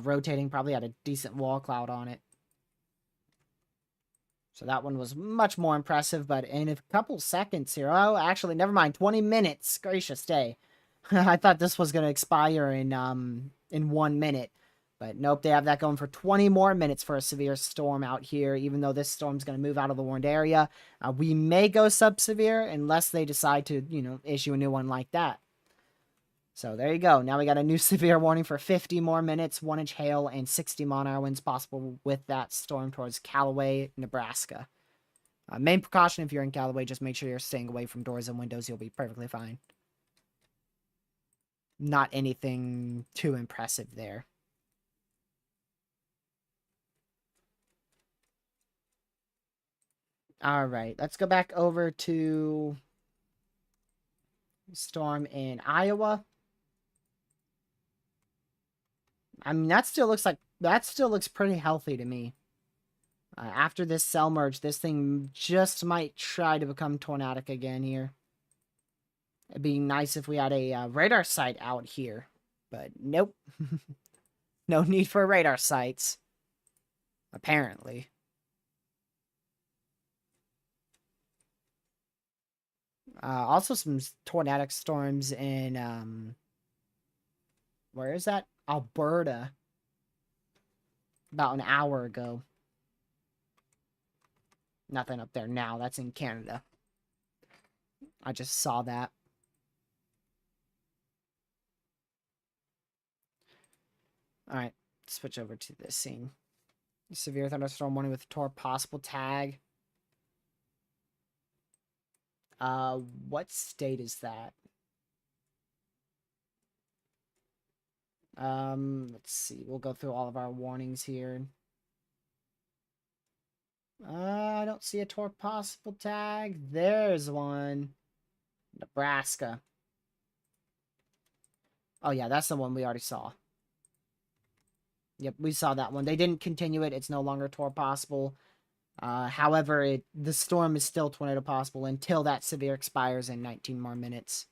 rotating, probably had a decent wall cloud on it. So that one was much more impressive, but in a couple seconds here, oh, actually, never mind, 20 minutes, gracious day. I thought this was going to expire in 1 minute, but nope, they have that going for 20 more minutes for a severe storm out here, even though this storm's going to move out of the warned area. We may go sub-severe unless they decide to, issue a new one like that. So there you go. Now we got a new severe warning for 50 more minutes, 1-inch hail, and 60-mile-an-hour winds possible with that storm towards Callaway, Nebraska. Main precaution if you're in Callaway, just make sure you're staying away from doors and windows. You'll be perfectly fine. Not anything too impressive there. All right, let's go back over to storm in Iowa. I mean, that still looks pretty healthy to me. After this cell merge, this thing just might try to become tornadic again here. It'd be nice if we had a radar site out here, but nope. No need for radar sites, apparently. Also, some tornadic storms in where is that? Alberta. About an hour ago. Nothing up there now. That's in Canada. I just saw that. Alright, switch over to this scene. Severe thunderstorm warning with tornado possible tag. What state is that? Let's see. We'll go through all of our warnings here. I don't see a tornado possible tag. There's one. Nebraska. Oh yeah, that's the one we already saw. Yep, we saw that one. They didn't continue it. It's no longer tornado possible. However, the storm is still tornado possible until that severe expires in 19 more minutes.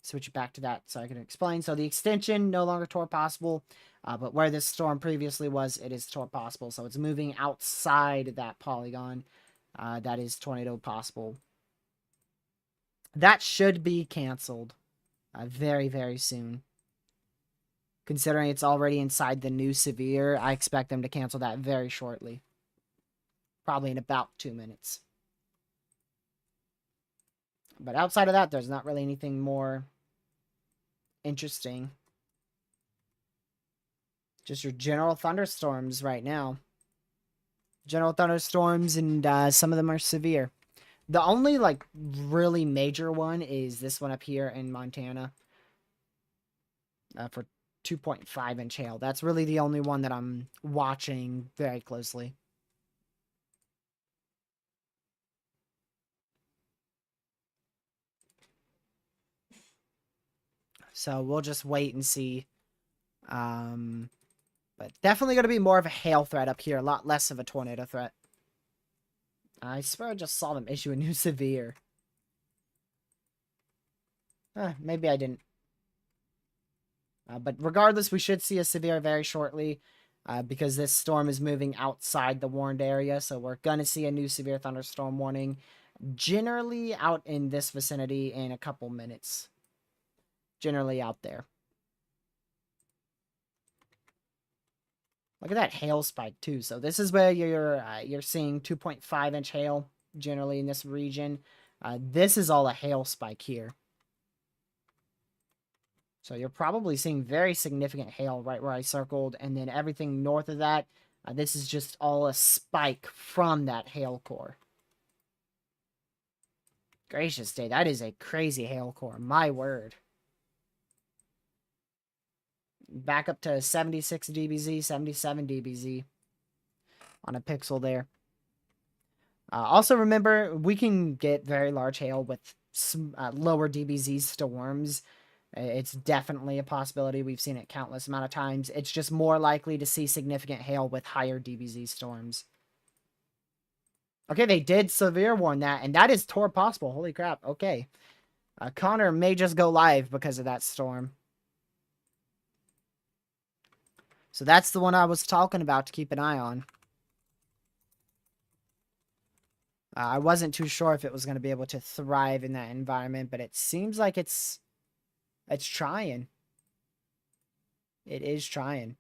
Switch it back to that so I can explain. So the extension, no longer tornado possible. But where this storm previously was, it is tornado possible. So it's moving outside that polygon. That is tornado possible. That should be canceled very, very soon. Considering it's already inside the new severe, I expect them to cancel that very shortly. Probably in about 2 minutes. But outside of that, there's not really anything more interesting. Just your general thunderstorms right now. General thunderstorms, and some of them are severe. The only, like, really major one is this one up here in Montana. For 2.5-inch hail. That's really the only one that I'm watching very closely. So we'll just wait and see. But definitely going to be more of a hail threat up here. A lot less of a tornado threat. I swear I just saw them issue a new severe. Maybe I didn't. But regardless, we should see a severe very shortly. Because this storm is moving outside the warned area. So we're going to see a new severe thunderstorm warning. Generally out in this vicinity in a couple minutes. Generally out there. Look at that hail spike too. So this is where you're seeing 2.5-inch hail generally in this region. This is all a hail spike here. So you're probably seeing very significant hail right where I circled, and then everything north of that, this is just all a spike from that hail core. Gracious day, that is a crazy hail core, my word. Back up to 76 dBz, 77 dBz on a pixel there. Also remember, we can get very large hail with lower dBz storms. It's definitely a possibility. We've seen it countless amount of times. It's just more likely to see significant hail with higher dBz storms. Okay, they did severe warn that, and that is tornado possible. Holy crap. Okay. Connor may just go live because of that storm. So that's the one I was talking about to keep an eye on. I wasn't too sure if it was going to be able to thrive in that environment, but it seems like it's trying. It is trying.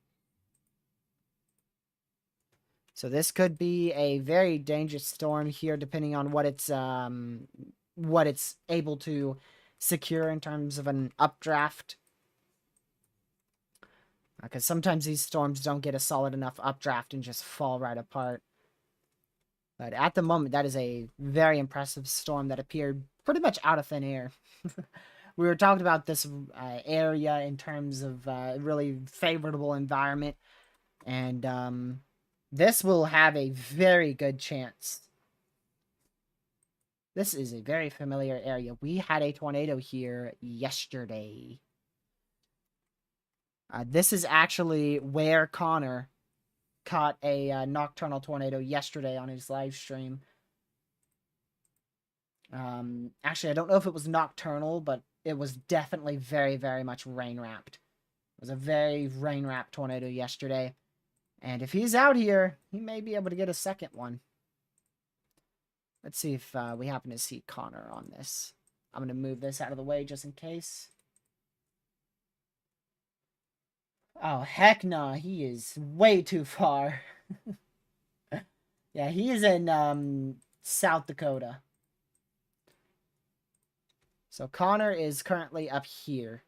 So this could be a very dangerous storm here, depending on what it's able to secure in terms of an updraft. Because sometimes these storms don't get a solid enough updraft and just fall right apart. But at the moment, that is a very impressive storm that appeared pretty much out of thin air. We were talking about this area in terms of really favorable environment. And this will have a very good chance. This is a very familiar area. We had a tornado here yesterday. This is actually where Connor caught a nocturnal tornado yesterday on his live stream. Actually, I don't know if it was nocturnal, but it was definitely very, very much rain-wrapped. It was a very rain-wrapped tornado yesterday. And if he's out here, he may be able to get a second one. Let's see if we happen to see Connor on this. I'm going to move this out of the way just in case. Oh, heck no. He is way too far. Yeah, he is in South Dakota. So Connor is currently up here.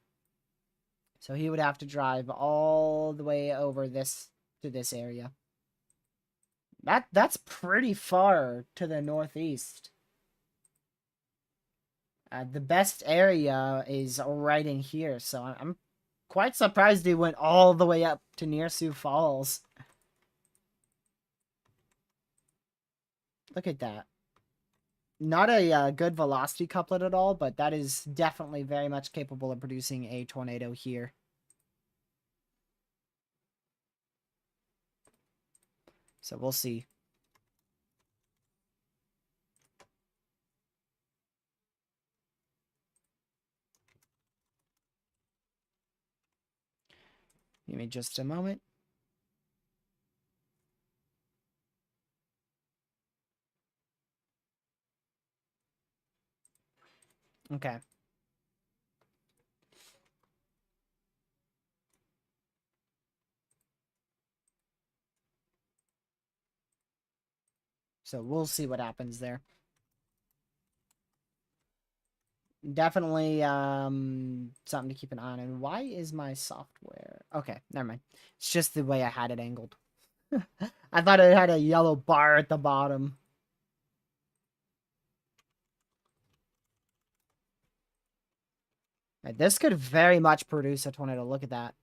So he would have to drive all the way over this to this area. That's pretty far to the northeast. The best area is right in here, so I'm quite surprised he went all the way up to near Sioux Falls. Look at that. Not a good velocity couplet at all, but that is definitely very much capable of producing a tornado here. So we'll see. Give me just a moment. Okay. So we'll see what happens there. Definitely something to keep an eye on. And why is my software... Okay, never mind. It's just the way I had it angled. I thought it had a yellow bar at the bottom. This could very much produce a tornado. Look at that.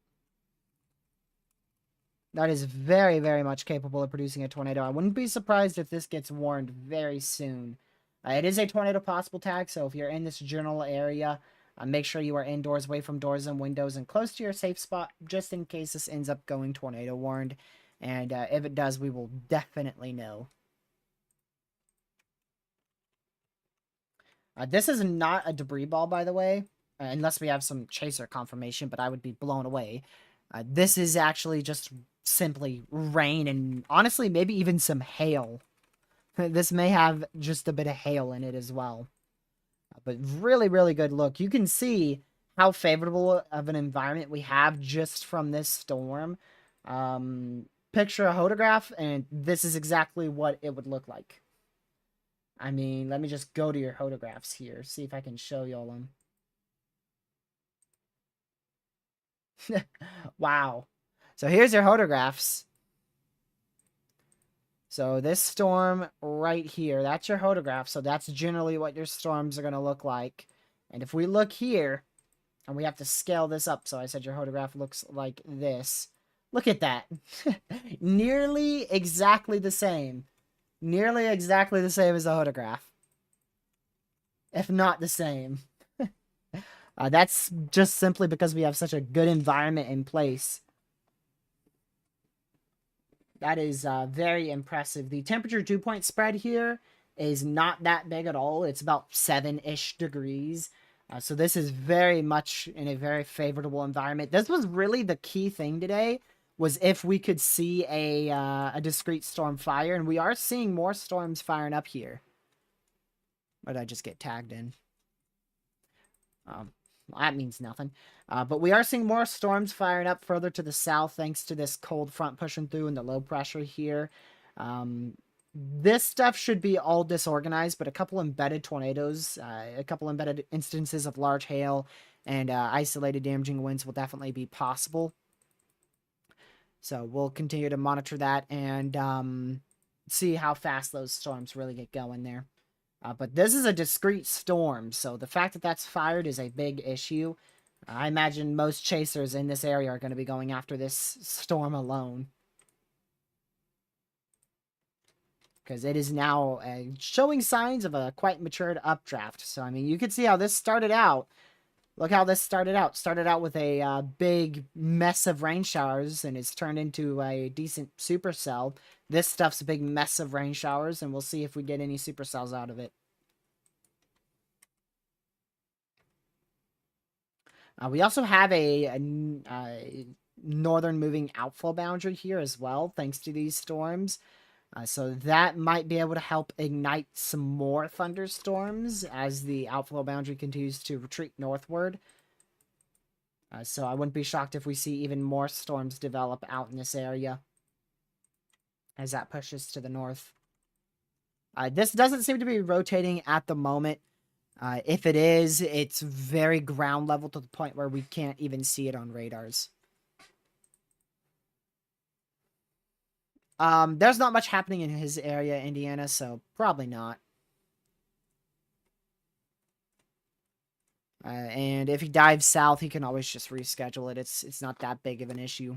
That is very, very much capable of producing a tornado. I wouldn't be surprised if this gets warned very soon. It is a tornado possible tag, so if you're in this general area, make sure you are indoors, away from doors and windows, and close to your safe spot, just in case this ends up going tornado warned. And if it does, we will definitely know. This is not a debris ball, by the way, unless we have some chaser confirmation, but I would be blown away. This is actually just simply rain and honestly, maybe even some hail. This may have just a bit of hail in it as well. But really, really good look. You can see how favorable of an environment we have just from this storm. Picture a photograph, and this is exactly what it would look like. I mean, let me just go to your photographs here, see if I can show y'all them. Wow. So here's your photographs. So this storm right here, that's your photograph. So that's generally what your storms are going to look like. And if we look here, and we have to scale this up. So I said your photograph looks like this. Look at that. Nearly exactly the same. Nearly exactly the same as the photograph. If not the same. That's just simply because we have such a good environment in place. That is very impressive. The temperature dew point spread here is not that big at all. It's about 7-ish degrees. So this is very much in a very favorable environment. This was really the key thing today, was if we could see a discrete storm fire. And we are seeing more storms firing up here. What did I just get tagged in? That means nothing. But we are seeing more storms firing up further to the south thanks to this cold front pushing through and the low pressure here. This stuff should be all disorganized, but a couple embedded tornadoes, a couple embedded instances of large hail, and isolated damaging winds will definitely be possible. So we'll continue to monitor that and see how fast those storms really get going there. But this is a discrete storm, so the fact that that's fired is a big issue. I imagine most chasers in this area are going to be going after this storm alone. Because it is now showing signs of a quite matured updraft. So, I mean, you can see how this started out Look how this started out. Started out with a big mess of rain showers, and it's turned into a decent supercell. This stuff's a big mess of rain showers, and we'll see if we get any supercells out of it. We also have a northern moving outflow boundary here as well, thanks to these storms. So that might be able to help ignite some more thunderstorms as the outflow boundary continues to retreat northward. So I wouldn't be shocked if we see even more storms develop out in this area as that pushes to the north. This doesn't seem to be rotating at the moment. If it is, it's very ground level to the point where we can't even see it on radars. There's not much happening in his area, Indiana, so probably not. And if he dives south, he can always just reschedule it. It's not that big of an issue.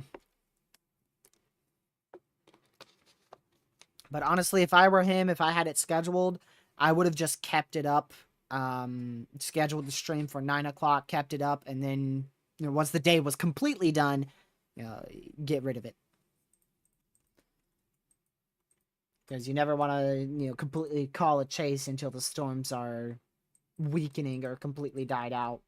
But honestly, if I were him, if I had it scheduled, I would have just kept it up. Scheduled the stream for 9 o'clock, kept it up, and then once the day was completely done, get rid of it. Because you never want to, completely call a chase until the storms are weakening or completely died out.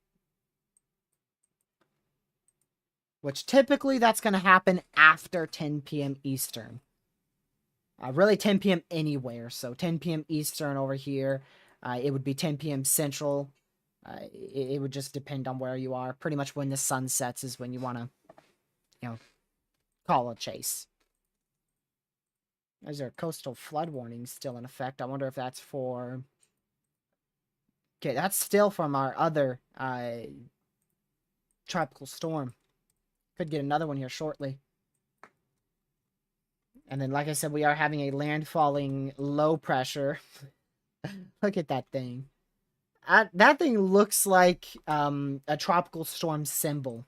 Which typically that's going to happen after 10 p.m. Eastern. Really 10 p.m. anywhere. So 10 p.m. Eastern over here. It would be 10 p.m. Central. It would just depend on where you are. Pretty much when the sun sets is when you want to, call a chase. There's our coastal flood warning still in effect. I wonder if that's for... Okay, that's still from our other tropical storm. Could get another one here shortly. And then, like I said, we are having a landfalling low pressure. Look at that thing. That thing looks like a tropical storm symbol.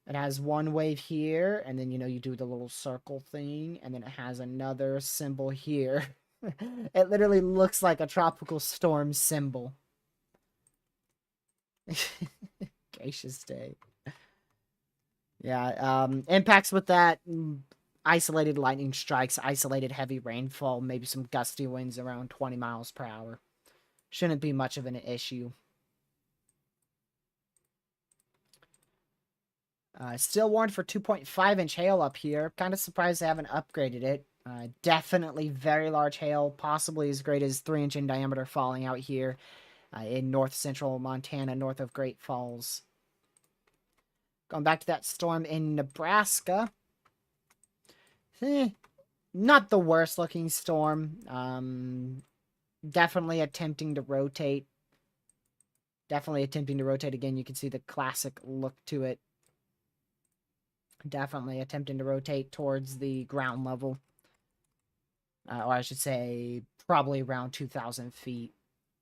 It has one wave here, and then, you do the little circle thing, and then it has another symbol here. It literally looks like a tropical storm symbol. Gracious day. Yeah, impacts with that, isolated lightning strikes, isolated heavy rainfall, maybe some gusty winds around 20 miles per hour. Shouldn't be much of an issue. Still warned for 2.5-inch hail up here. Kind of surprised they haven't upgraded it. Definitely very large hail, possibly as great as 3-inch in diameter falling out here in north-central Montana, north of Great Falls. Going back to that storm in Nebraska. Not the worst looking storm. Definitely attempting to rotate. Definitely attempting to rotate again. You can see the classic look to it. Definitely attempting to rotate towards the ground level. Or I should say, probably around 2,000 feet.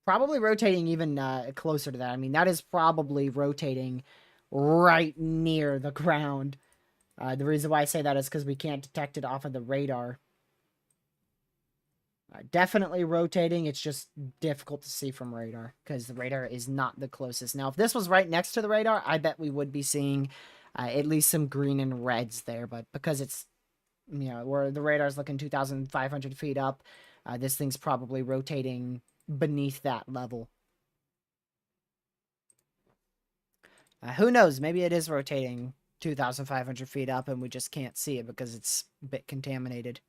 Probably rotating even closer to that. I mean, that is probably rotating right near the ground. The reason why I say that is because we can't detect it off of the radar. Definitely rotating. It's just difficult to see from radar because the radar is not the closest. Now, if this was right next to the radar, I bet we would be seeing at least some green and reds there. But because it's, where the radar's looking 2,500 feet up, this thing's probably rotating beneath that level. Who knows? Maybe it is rotating 2,500 feet up and we just can't see it because it's a bit contaminated.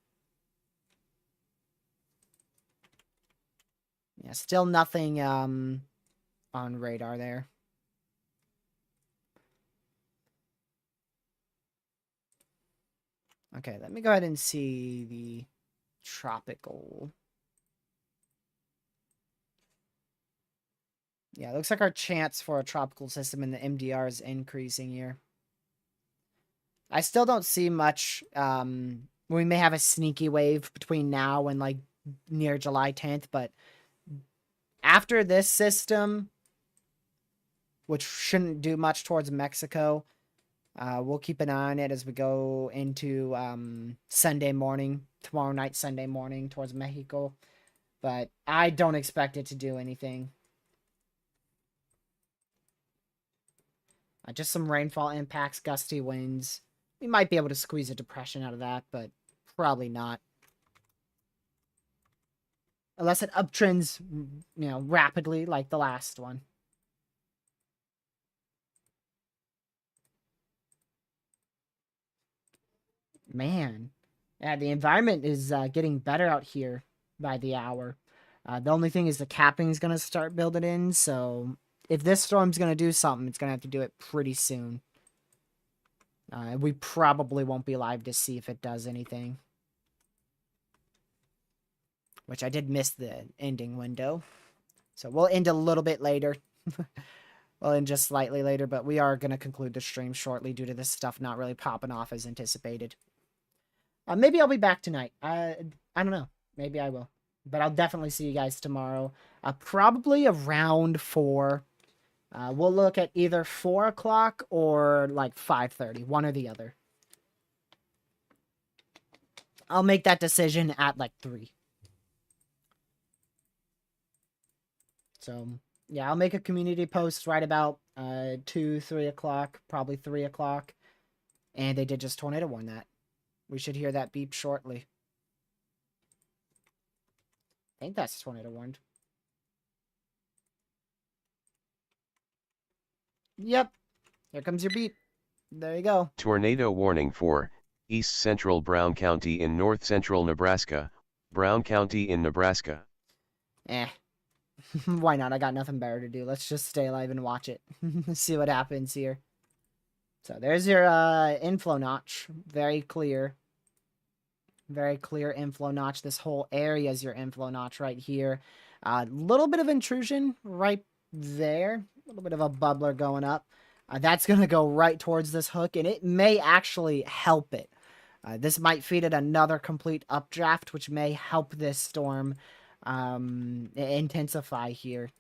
Yeah, still nothing on radar there. Okay, let me go ahead and see the tropical. Yeah, it looks like our chance for a tropical system in the MDR is increasing here. I still don't see much. We may have a sneaky wave between now and like near July 10th, but after this system, which shouldn't do much towards Mexico, we'll keep an eye on it as we go into Sunday morning, tomorrow night, Sunday morning towards Mexico. But I don't expect it to do anything. Just some rainfall impacts, gusty winds. We might be able to squeeze a depression out of that, but probably not. Unless it uptrends, rapidly like the last one. Man. Yeah, the environment is getting better out here by the hour. The only thing is the capping is going to start building in, so if this storm's going to do something, it's going to have to do it pretty soon. We probably won't be live to see if it does anything. Which I did miss the ending window. So we'll end a little bit later. We'll end just slightly later, but we are going to conclude the stream shortly due to this stuff not really popping off as anticipated. Maybe I'll be back tonight. I don't know. Maybe I will. But I'll definitely see you guys tomorrow. Probably around 4. We'll look at either 4 o'clock or like 5:30. One or the other. I'll make that decision at like 3. So, yeah, I'll make a community post right about 2, 3 o'clock. Probably 3 o'clock. And they did just tornado warn that. We should hear that beep shortly. I think that's tornado warned. Yep. Here comes your beep. There you go. Tornado warning for East Central Brown County in North Central Nebraska, Brown County in Nebraska. Why not? I got nothing better to do. Let's just stay alive and watch it. See what happens here. So there's your inflow notch. Very clear. Very clear inflow notch. This whole area is your inflow notch right here. A little bit of intrusion right there. A little bit of a bubbler going up. That's going to go right towards this hook, and it may actually help it. This might feed it another complete updraft, which may help this storm intensify here.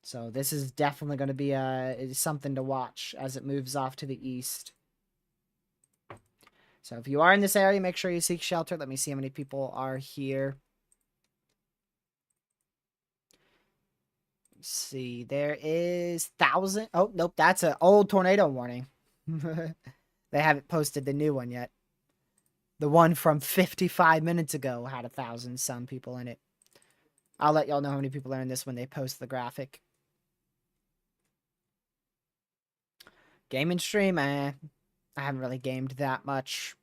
So this is definitely going to be something to watch as it moves off to the east. So if you are in this area, make sure you seek shelter. Let me see how many people are here. Let's see, there is 1,000. Oh, nope, that's an old tornado warning. They haven't posted the new one yet. The one from 55 minutes ago had 1,000 some people in it. I'll let y'all know how many people are in this when they post the graphic. Gaming stream, I haven't really gamed that much.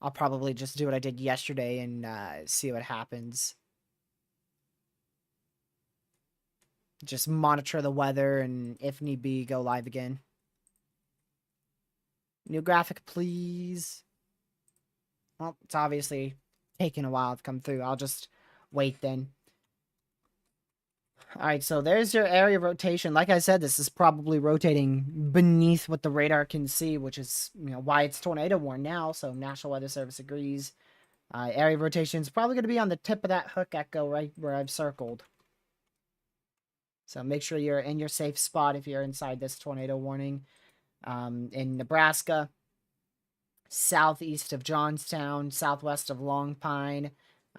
I'll probably just do what I did yesterday and see what happens. Just monitor the weather and, if need be, go live again. New graphic, please. Well, it's obviously taking a while to come through. I'll just wait then. Alright, so there's your area rotation. Like I said, this is probably rotating beneath what the radar can see, which is, why it's tornado warned now. So National Weather Service agrees. Area rotation is probably going to be on the tip of that hook echo right where I've circled. So make sure you're in your safe spot if you're inside this tornado warning. In Nebraska, southeast of Johnstown, southwest of Long Pine,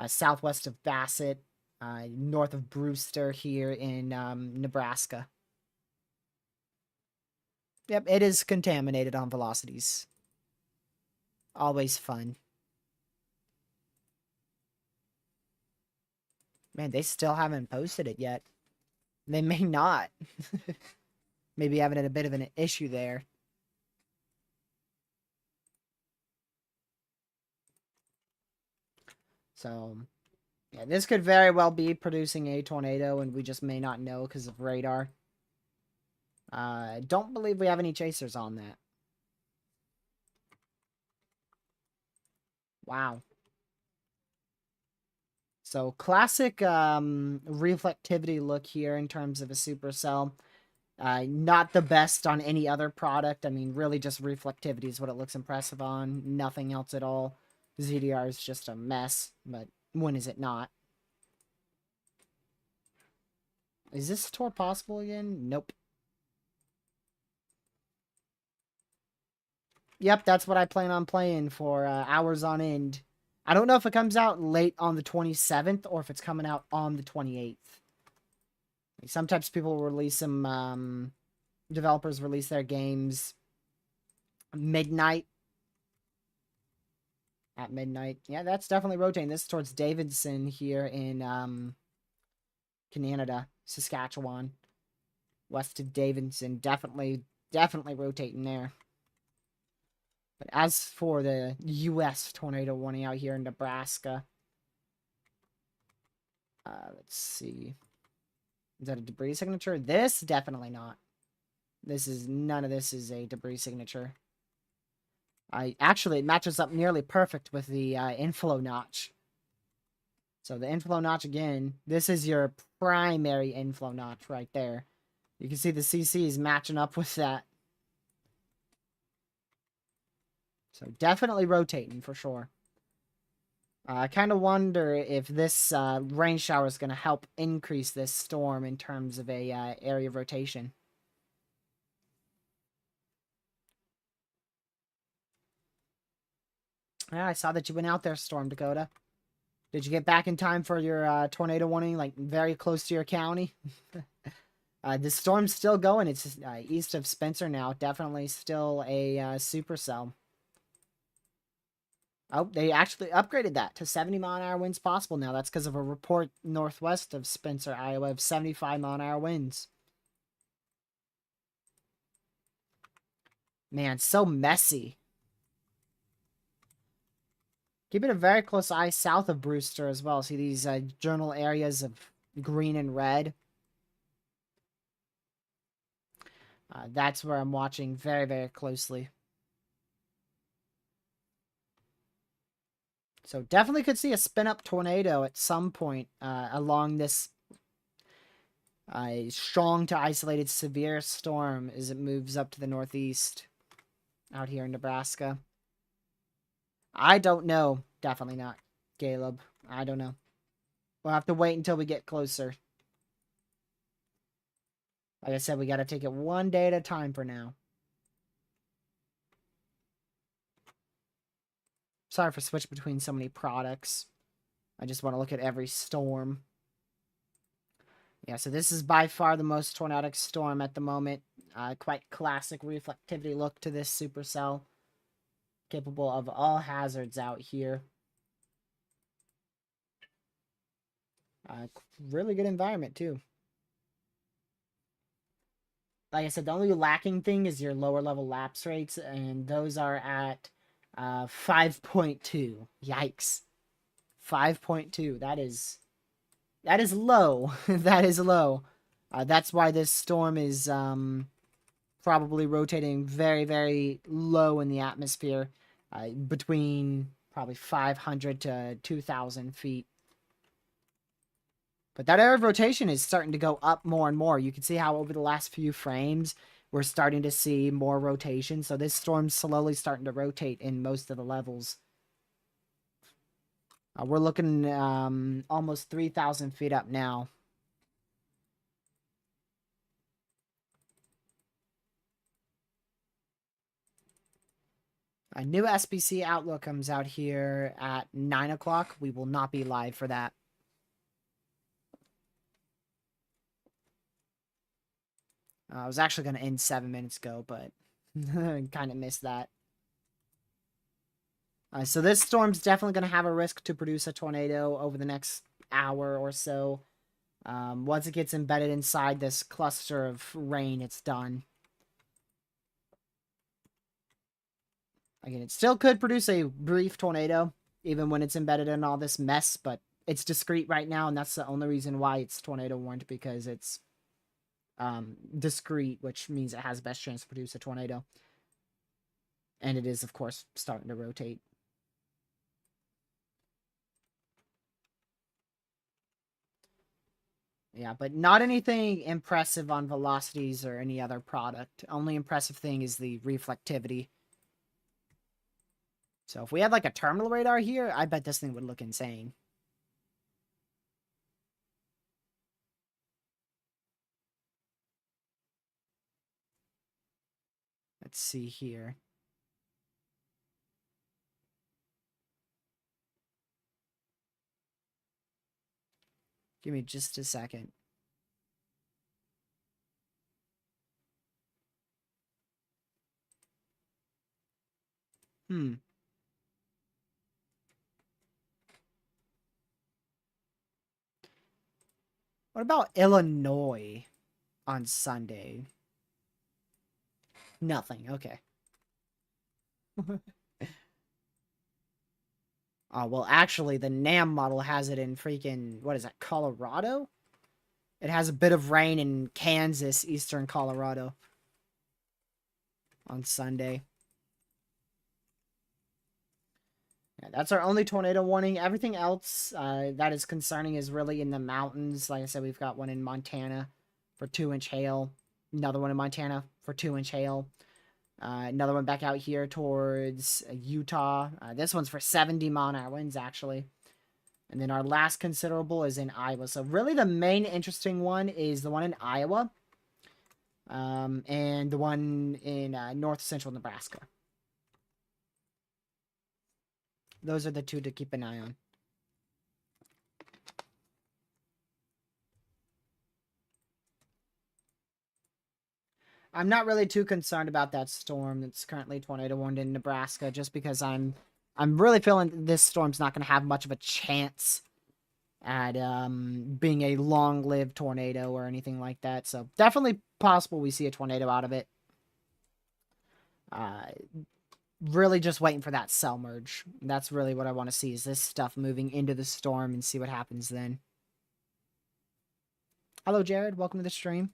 southwest of Bassett, north of Brewster here in Nebraska. Yep, it is contaminated on velocities. Always fun. Man, they still haven't posted it yet. They may not. Maybe having a bit of an issue there. So, yeah, this could very well be producing a tornado, and we just may not know because of radar. I don't believe we have any chasers on that. Wow. So, classic reflectivity look here in terms of a supercell. Not the best on any other product. I mean, really just reflectivity is what it looks impressive on. Nothing else at all. ZDR is just a mess, but when is it not? Is this tour possible again? Nope. Yep, that's what I plan on playing for hours on end. I don't know if it comes out late on the 27th or if it's coming out on the 28th. Sometimes people release them, developers release their games midnight. At midnight. Yeah, that's definitely rotating. This is towards Davidson here in Canada, Saskatchewan. West of Davidson. Definitely rotating there. But as for the US tornado warning out here in Nebraska, let's see. Is that a debris signature? This definitely not. None of this is a debris signature. It matches up nearly perfect with the inflow notch. So the inflow notch again, this is your primary inflow notch right there. You can see the CC is matching up with that. So definitely rotating for sure. I kind of wonder if this rain shower is going to help increase this storm in terms of a area of rotation. Yeah, I saw that you went out there, Storm Dakota. Did you get back in time for your tornado warning, like very close to your county? The storm's still going. It's east of Spencer now. Definitely still a supercell. Oh, they actually upgraded that to 70-mile-an-hour winds possible now. That's because of a report northwest of Spencer, Iowa, of 75-mile-an-hour winds. Man, so messy. Keeping a very close eye south of Brewster as well. See these journal areas of green and red? That's where I'm watching very, very closely. So definitely could see a spin-up tornado at some point along this strong to isolated severe storm as it moves up to the northeast out here in Nebraska. I don't know. Definitely not, Caleb. I don't know. We'll have to wait until we get closer. Like I said, we got to take it one day at a time for now. Sorry for switching between so many products. I just want to look at every storm. Yeah, so this is by far the most tornadic storm at the moment. Quite classic reflectivity look to this supercell. Capable of all hazards out here. Really good environment, too. Like I said, the only lacking thing is your lower level lapse rates, and those are at 5.2. Yikes. 5.2. That is low. That is low. That's why this storm is probably rotating very, very low in the atmosphere, between probably 500 to 2,000 feet. But that area of rotation is starting to go up more and more. You can see how over the last few frames, we're starting to see more rotation. So this storm's slowly starting to rotate in most of the levels. We're looking almost 3,000 feet up now. A new SBC Outlook comes out here at 9 o'clock. We will not be live for that. I was actually going to end 7 minutes ago, but kind of missed that. So this storm's definitely going to have a risk to produce a tornado over the next hour or so. Once it gets embedded inside this cluster of rain, it's done. Again, it still could produce a brief tornado, even when it's embedded in all this mess, but it's discrete right now, and that's the only reason why it's tornado warned, because it's discrete, which means it has best chance to produce a tornado. And it is, of course, starting to rotate. Yeah, but not anything impressive on velocities or any other product. Only impressive thing is the reflectivity. So if we had like a terminal radar here, I bet this thing would look insane. Let's see here. Give me just a second. Hmm. What about Illinois on Sunday? Nothing. Okay. Oh, well, actually, the NAM model has it in freaking, what is that, Colorado? It has a bit of rain in Kansas, eastern Colorado on Sunday. Yeah, that's our only tornado warning. Everything else that is concerning is really in the mountains. Like I said, we've got one in Montana for 2-inch hail. Another one in Montana for 2-inch hail. Another one back out here towards Utah. This one's for 70-mile-an-hour winds, actually. And then our last considerable is in Iowa. So really the main interesting one is the one in Iowa. And the one in north central Nebraska. Those are the two to keep an eye on. I'm not really too concerned about that storm that's currently tornado warned in Nebraska, just because I'm really feeling this storm's not going to have much of a chance at being a long-lived tornado or anything like that. So definitely possible we see a tornado out of it. Uh, really just waiting for that cell merge. That's really what I want to see, is this stuff moving into the storm and see what happens then. Hello, Jared. Welcome to the stream.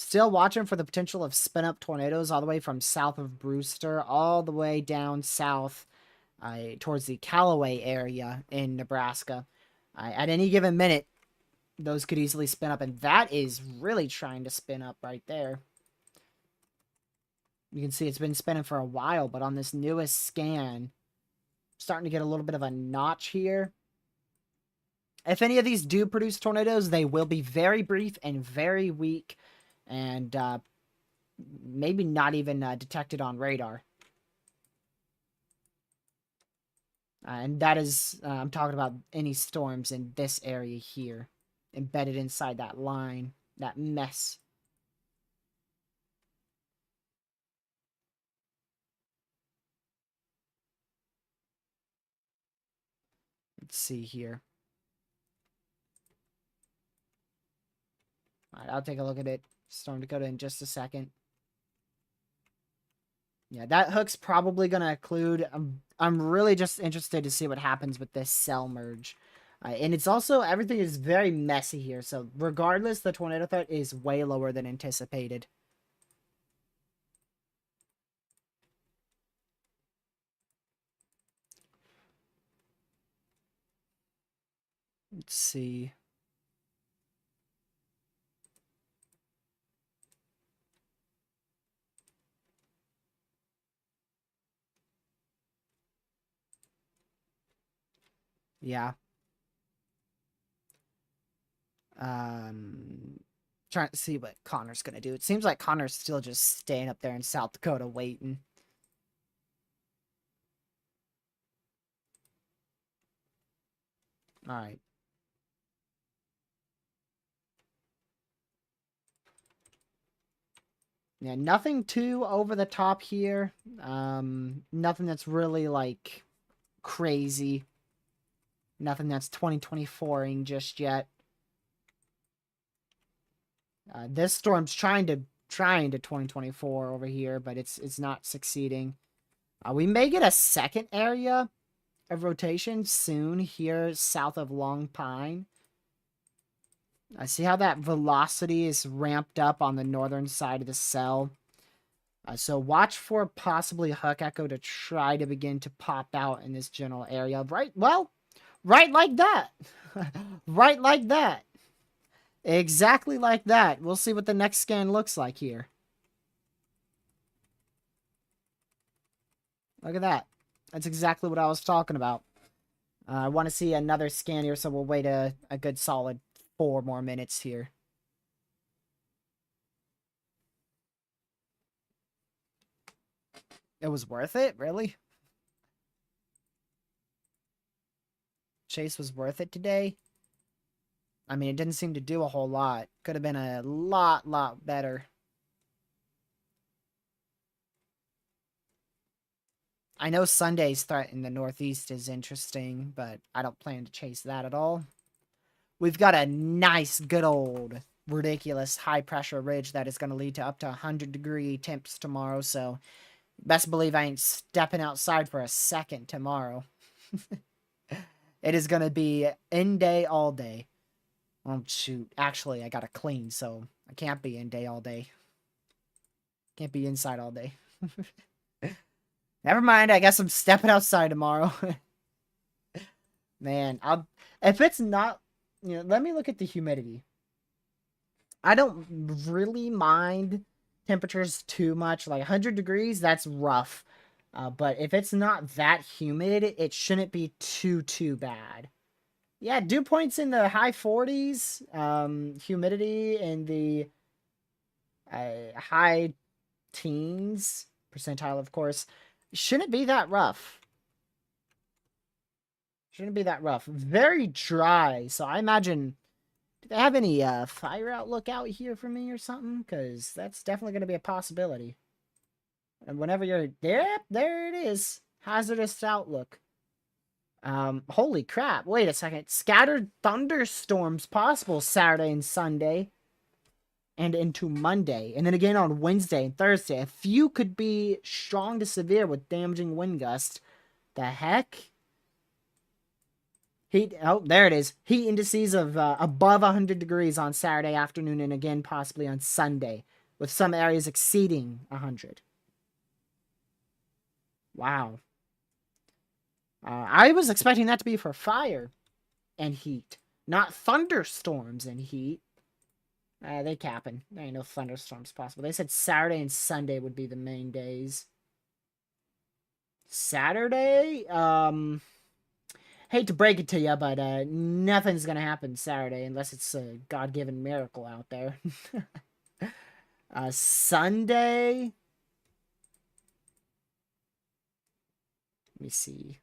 Still watching for the potential of spin-up tornadoes all the way from south of Brewster all the way down south towards the Callaway area in Nebraska. At any given minute, those could easily spin up, and that is really trying to spin up right there. You can see it's been spinning for a while, but on this newest scan, starting to get a little bit of a notch here. If any of these do produce tornadoes, they will be very brief and very weak, and maybe not even detected on radar. And that is, I'm talking about any storms in this area here, embedded inside that line, that mess. Let's see here. All right, I'll take a look at it. Storm Dakota in just a second. Yeah, that hook's probably going to occlude. I'm really just interested to see what happens with this cell merge. And it's also, everything is very messy here. So regardless, the tornado threat is way lower than anticipated. Let's see. Yeah. Trying to see what Connor's gonna do. It seems like Connor's still just staying up there in South Dakota waiting. All right. Yeah, nothing too over the top here. Nothing that's really like crazy. Nothing that's 2024ing just yet. This storm's trying to 2024 over here, but it's not succeeding. We may get a second area of rotation soon here south of Long Pine. I see how that velocity is ramped up on the northern side of the cell. So watch for possibly Huck Echo to try to begin to pop out in this general area. Right, well, right like that. Right like that. Exactly like that. We'll see what the next scan looks like here. Look at that. That's exactly what I was talking about. I want to see another scan here, so we'll wait a good solid 4 more minutes here. It was worth it? Really? Chase was worth it today? I mean, it didn't seem to do a whole lot. Could have been a lot better. I know Sunday's threat in the northeast is interesting, but I don't plan to chase that at all. We've got a nice, good old, ridiculous high pressure ridge that is going to lead to up to 100-degree temps tomorrow, so best believe I ain't stepping outside for a second tomorrow. It is going to be in day all day. Oh, shoot. Actually, I got to clean, so I can't be in day all day. Can't be inside all day. Never mind, I guess I'm stepping outside tomorrow. Man, if it's not, let me look at the humidity. I don't really mind temperatures too much. Like 100 degrees, that's rough. But if it's not that humid, it shouldn't be too bad. Yeah, dew points in the high 40s. Humidity in the high teens percentile, of course. Shouldn't be that rough. Shouldn't be that rough. Very dry. So I imagine, do they have any fire outlook out here for me or something? Because that's definitely going to be a possibility. And whenever you're there, there it is. Hazardous outlook. Holy crap. Wait a second. Scattered thunderstorms possible Saturday and Sunday. And into Monday. And then again on Wednesday and Thursday. A few could be strong to severe with damaging wind gusts. The heck? Heat, oh, there it is. Heat indices of above 100 degrees on Saturday afternoon and again possibly on Sunday, with some areas exceeding 100. Wow. I was expecting that to be for fire and heat, not thunderstorms and heat. They capping. There ain't no thunderstorms possible. They said Saturday and Sunday would be the main days. Saturday, hate to break it to you, but nothing's gonna happen Saturday unless it's a God-given miracle out there. Sunday. Let me see.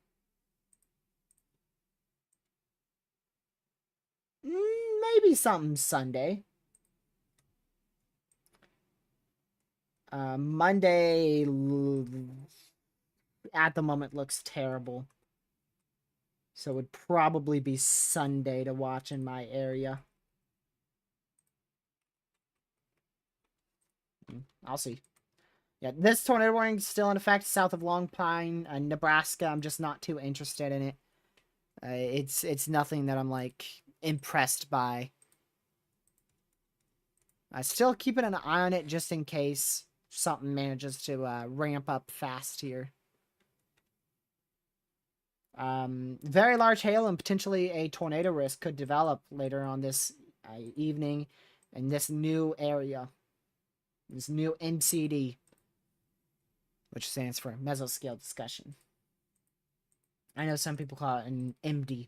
Maybe something Sunday. Monday at the moment looks terrible. So it would probably be Sunday to watch in my area. I'll see. Yeah, this tornado warning is still in effect south of Long Pine, Nebraska. I'm just not too interested in it. It's nothing that I'm like impressed by. Still keeping an eye on it just in case something manages to ramp up fast here. Very large hail and potentially a tornado risk could develop later on this evening in this new area. This new MCD, which stands for mesoscale discussion. I know some people call it an MD.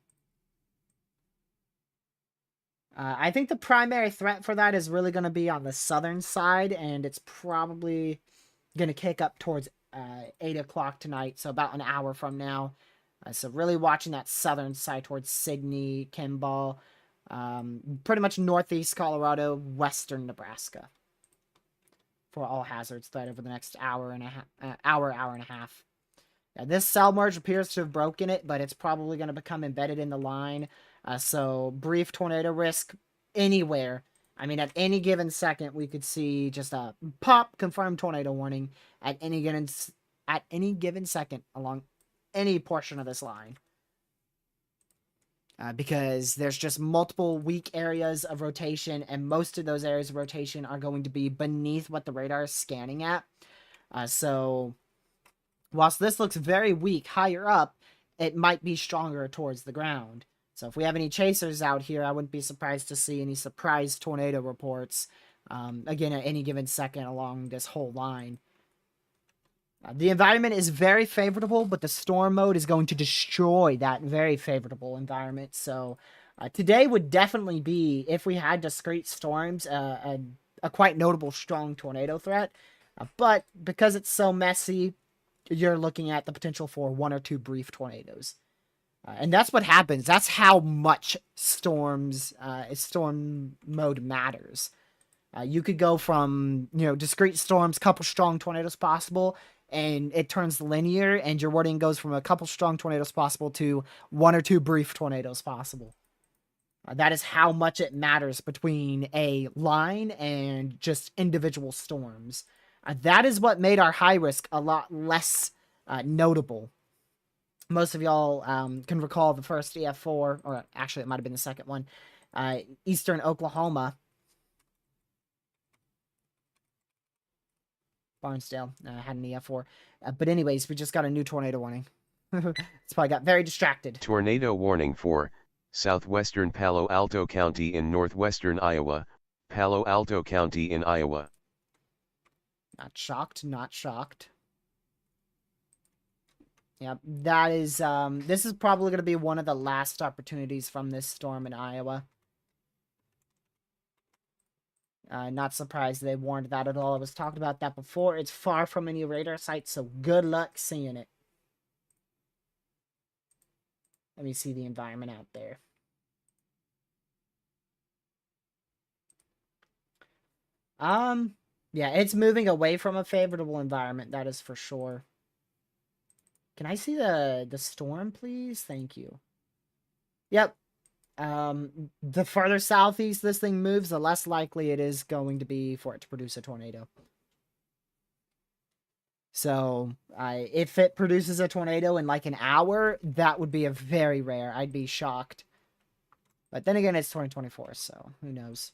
I think the primary threat for that is really going to be on the southern side, and it's probably going to kick up towards 8 o'clock tonight, so about an hour from now. So really watching that southern side towards Signey, Kimball, pretty much northeast Colorado, western Nebraska for all hazards threat over the next hour and a half. Hour and a half. Now, this cell merge appears to have broken it, but it's probably going to become embedded in the line. So brief tornado risk anywhere. I mean, at any given second, we could see just a pop confirmed tornado warning at any given second along any portion of this line. Because there's just multiple weak areas of rotation, and most of those areas of rotation are going to be beneath what the radar is scanning at. So whilst this looks very weak higher up, it might be stronger towards the ground. So if we have any chasers out here, I wouldn't be surprised to see any surprise tornado reports, again, at any given second along this whole line. The environment is very favorable, but the storm mode is going to destroy that very favorable environment. So today would definitely be, if we had discrete storms, a quite notable strong tornado threat. But because it's so messy, you're looking at the potential for 1 or 2 brief tornadoes. And that's what happens. That's how much storm mode matters. You could go from, discrete storms, couple strong tornadoes possible, and it turns linear, and your wording goes from a couple strong tornadoes possible to one or two brief tornadoes possible. That is how much it matters between a line and just individual storms. That is what made our high risk a lot less notable. Most of y'all can recall the first EF4, or actually it might have been the second one, Eastern Oklahoma. Barnsdale had an EF4. But anyways, we just got a new tornado warning. It's probably got very distracted. Tornado warning for southwestern Palo Alto County in northwestern Iowa, Palo Alto County in Iowa. Not shocked, not shocked. Yep, that is, this is probably going to be one of the last opportunities from this storm in Iowa. Not surprised they warned that at all. I was talking about that before. It's far from any radar site, so good luck seeing it. Let me see the environment out there. Yeah, it's moving away from a favorable environment, that is for sure. Can I see the storm, please? Thank you. Yep. The farther southeast this thing moves, the less likely it is going to be for it to produce a tornado. So, if it produces a tornado in like an hour, that would be a very rare. I'd be shocked. But then again, it's 2024, so who knows?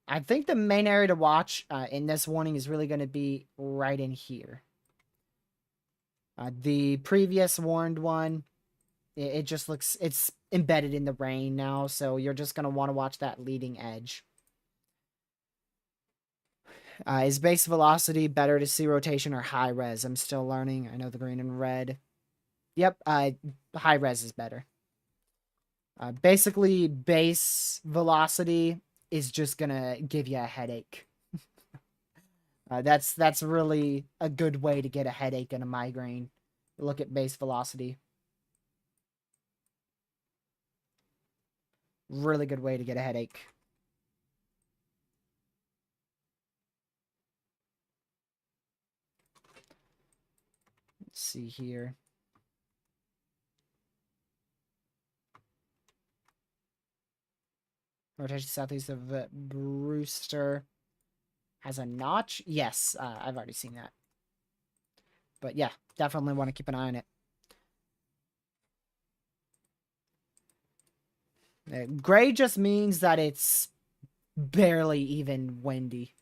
I think the main area to watch in this warning is really going to be right in here. The previous warned one, it just looks, it's embedded in the rain now, so you're just going to want to watch that leading edge. Is base velocity better to see rotation or high res? I'm still learning. I know the green and red. Yep, high res is better. Basically, base velocity is just gonna give you a headache. That's really a good way to get a headache and a migraine. Look at base velocity. Really good way to get a headache. Let's see here. Rotation southeast of Brewster has a notch. Yes, I've already seen that. But yeah, definitely want to keep an eye on it. Gray just means that it's barely even windy.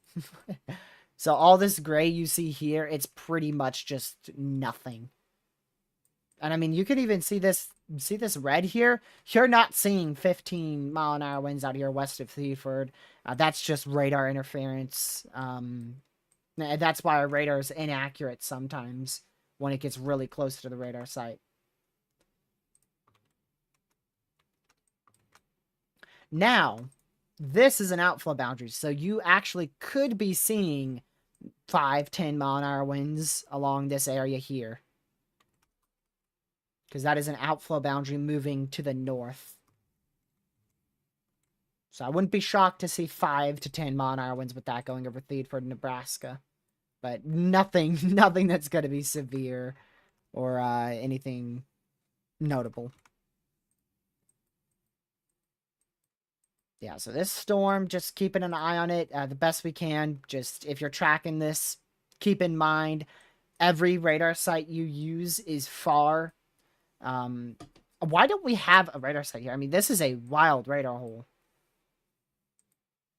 So all this gray you see here, it's pretty much just nothing. And I mean, you could even see this red here. You're not seeing 15-mile-an-hour winds out here west of Theaford. That's just radar interference. That's why our radar is inaccurate sometimes when it gets really close to the radar site. Now, this is an outflow boundary, so you actually could be seeing 5-10-mile-an-hour winds along this area here. Because that is an outflow boundary moving to the north. So I wouldn't be shocked to see 5 to 10-mile-an-hour winds with that going over Theodford, Nebraska. But nothing that's going to be severe or anything notable. Yeah, so this storm, just keeping an eye on it the best we can. Just if you're tracking this, keep in mind every radar site you use is far. Why don't we have a radar site here? I mean, this is a wild radar hole.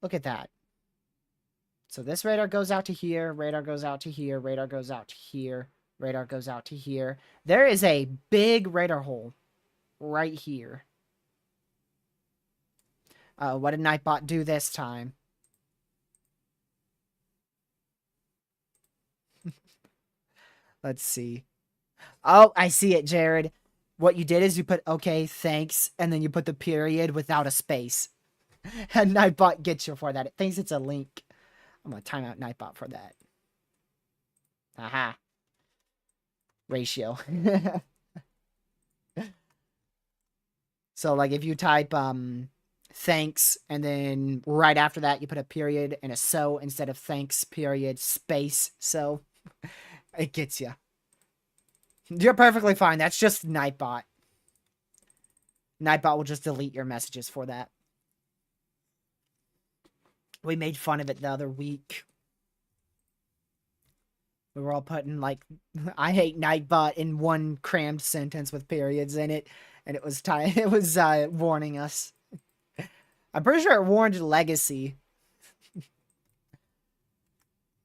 Look at that. So this radar goes out to here, radar goes out to here, radar goes out to here, radar goes out to here. There is a big radar hole right here. What did Nightbot do this time? Let's see. Oh, I see it, Jared. What you did is you put, okay, thanks, and then you put the period without a space. And Nightbot gets you for that. It thinks it's a link. I'm going to time out Nightbot for that. Aha. Ratio. So, like, if you type, thanks, and then right after that you put a period and a so instead of thanks period space. So it gets you. You're perfectly fine. That's just Nightbot. Nightbot will just delete your messages for that. We made fun of it the other week. We were all putting like "I hate Nightbot" in one crammed sentence with periods in it, and it was it was warning us. I'm pretty sure it warned Legacy.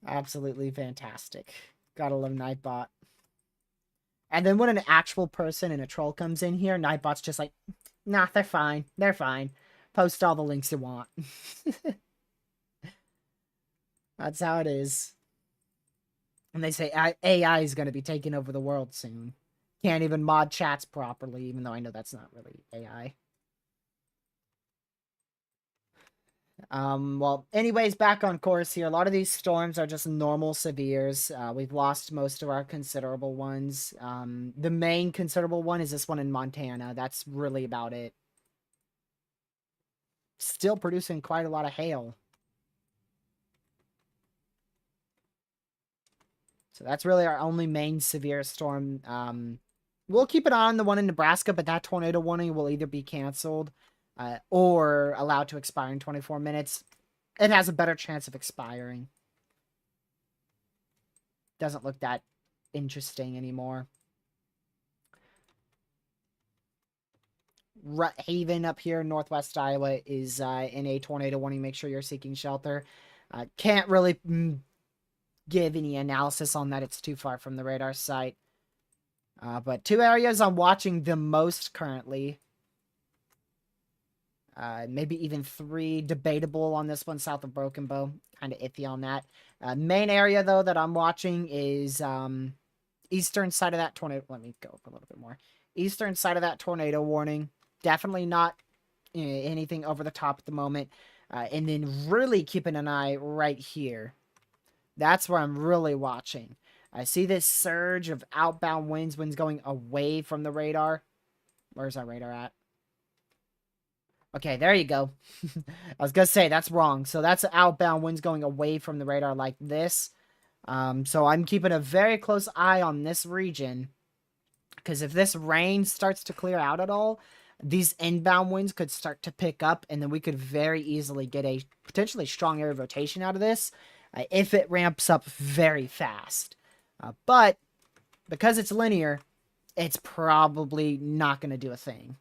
Absolutely fantastic. Gotta love Nightbot. And then when an actual person and a troll comes in here, Nightbot's just like, nah, they're fine. They're fine. Post all the links you want. That's how it is. And they say AI is going to be taking over the world soon. Can't even mod chats properly, even though I know that's not really AI. Well, anyways, back on course here. A lot of these storms are just normal severes. We've lost most of our considerable ones. The main considerable one is this one in Montana. That's really about it. Still producing quite a lot of hail. So that's really our only main severe storm. We'll keep an eye on the one in Nebraska, but that tornado warning will either be canceled or allowed to expire in 24 minutes. It has a better chance of expiring. Doesn't look that interesting anymore. Haven up here in northwest Iowa is in a tornado warning. Make sure you're seeking shelter. Can't really give any analysis on that. It's too far from the radar site. But two areas I'm watching the most currently. Maybe even three. Debatable on this one, south of Broken Bow. Kind of iffy on that. Main area, though, that I'm watching is eastern side of that tornado. Let me go up a little bit more. Eastern side of that tornado warning. Definitely not anything over the top at the moment. And then really keeping an eye right here. That's where I'm really watching. I see this surge of outbound winds going away from the radar. Where's our radar at? Okay, there you go. I was going to say, that's wrong. So that's outbound winds going away from the radar like this. So I'm keeping a very close eye on this region. Because if this rain starts to clear out at all, these inbound winds could start to pick up. And then we could very easily get a potentially strong area of rotation out of this. If it ramps up very fast. But because it's linear, it's probably not going to do a thing.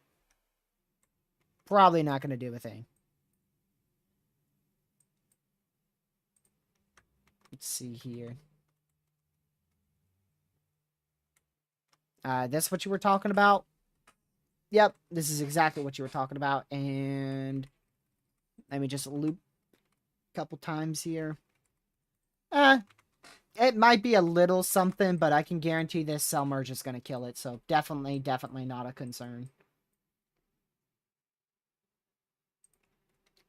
Probably not going to do a thing. Let's see here. This what you were talking about? Yep, this is exactly what you were talking about. And let me just loop a couple times here. It might be a little something, but I can guarantee this cell merge is going to kill it. So definitely not a concern.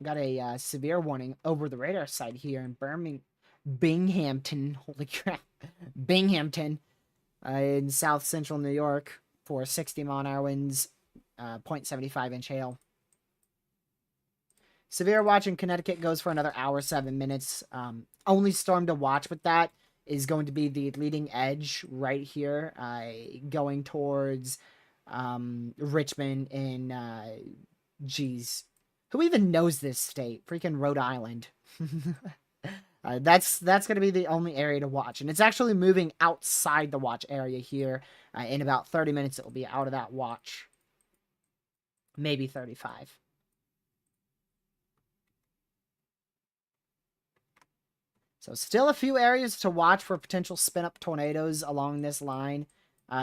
Got a severe warning over the radar site here in Binghamton. Holy crap. Binghamton in south central New York for 60 mile-an-hour winds, 0.75 inch hail. Severe watch in Connecticut goes for another hour, 7 minutes. Only storm to watch with that is going to be the leading edge right here, going towards Richmond and, geez, who even knows this state? Freaking Rhode Island. That's going to be the only area to watch. And it's actually moving outside the watch area here. In about 30 minutes, it will be out of that watch. Maybe 35. So still a few areas to watch for potential spin-up tornadoes along this line.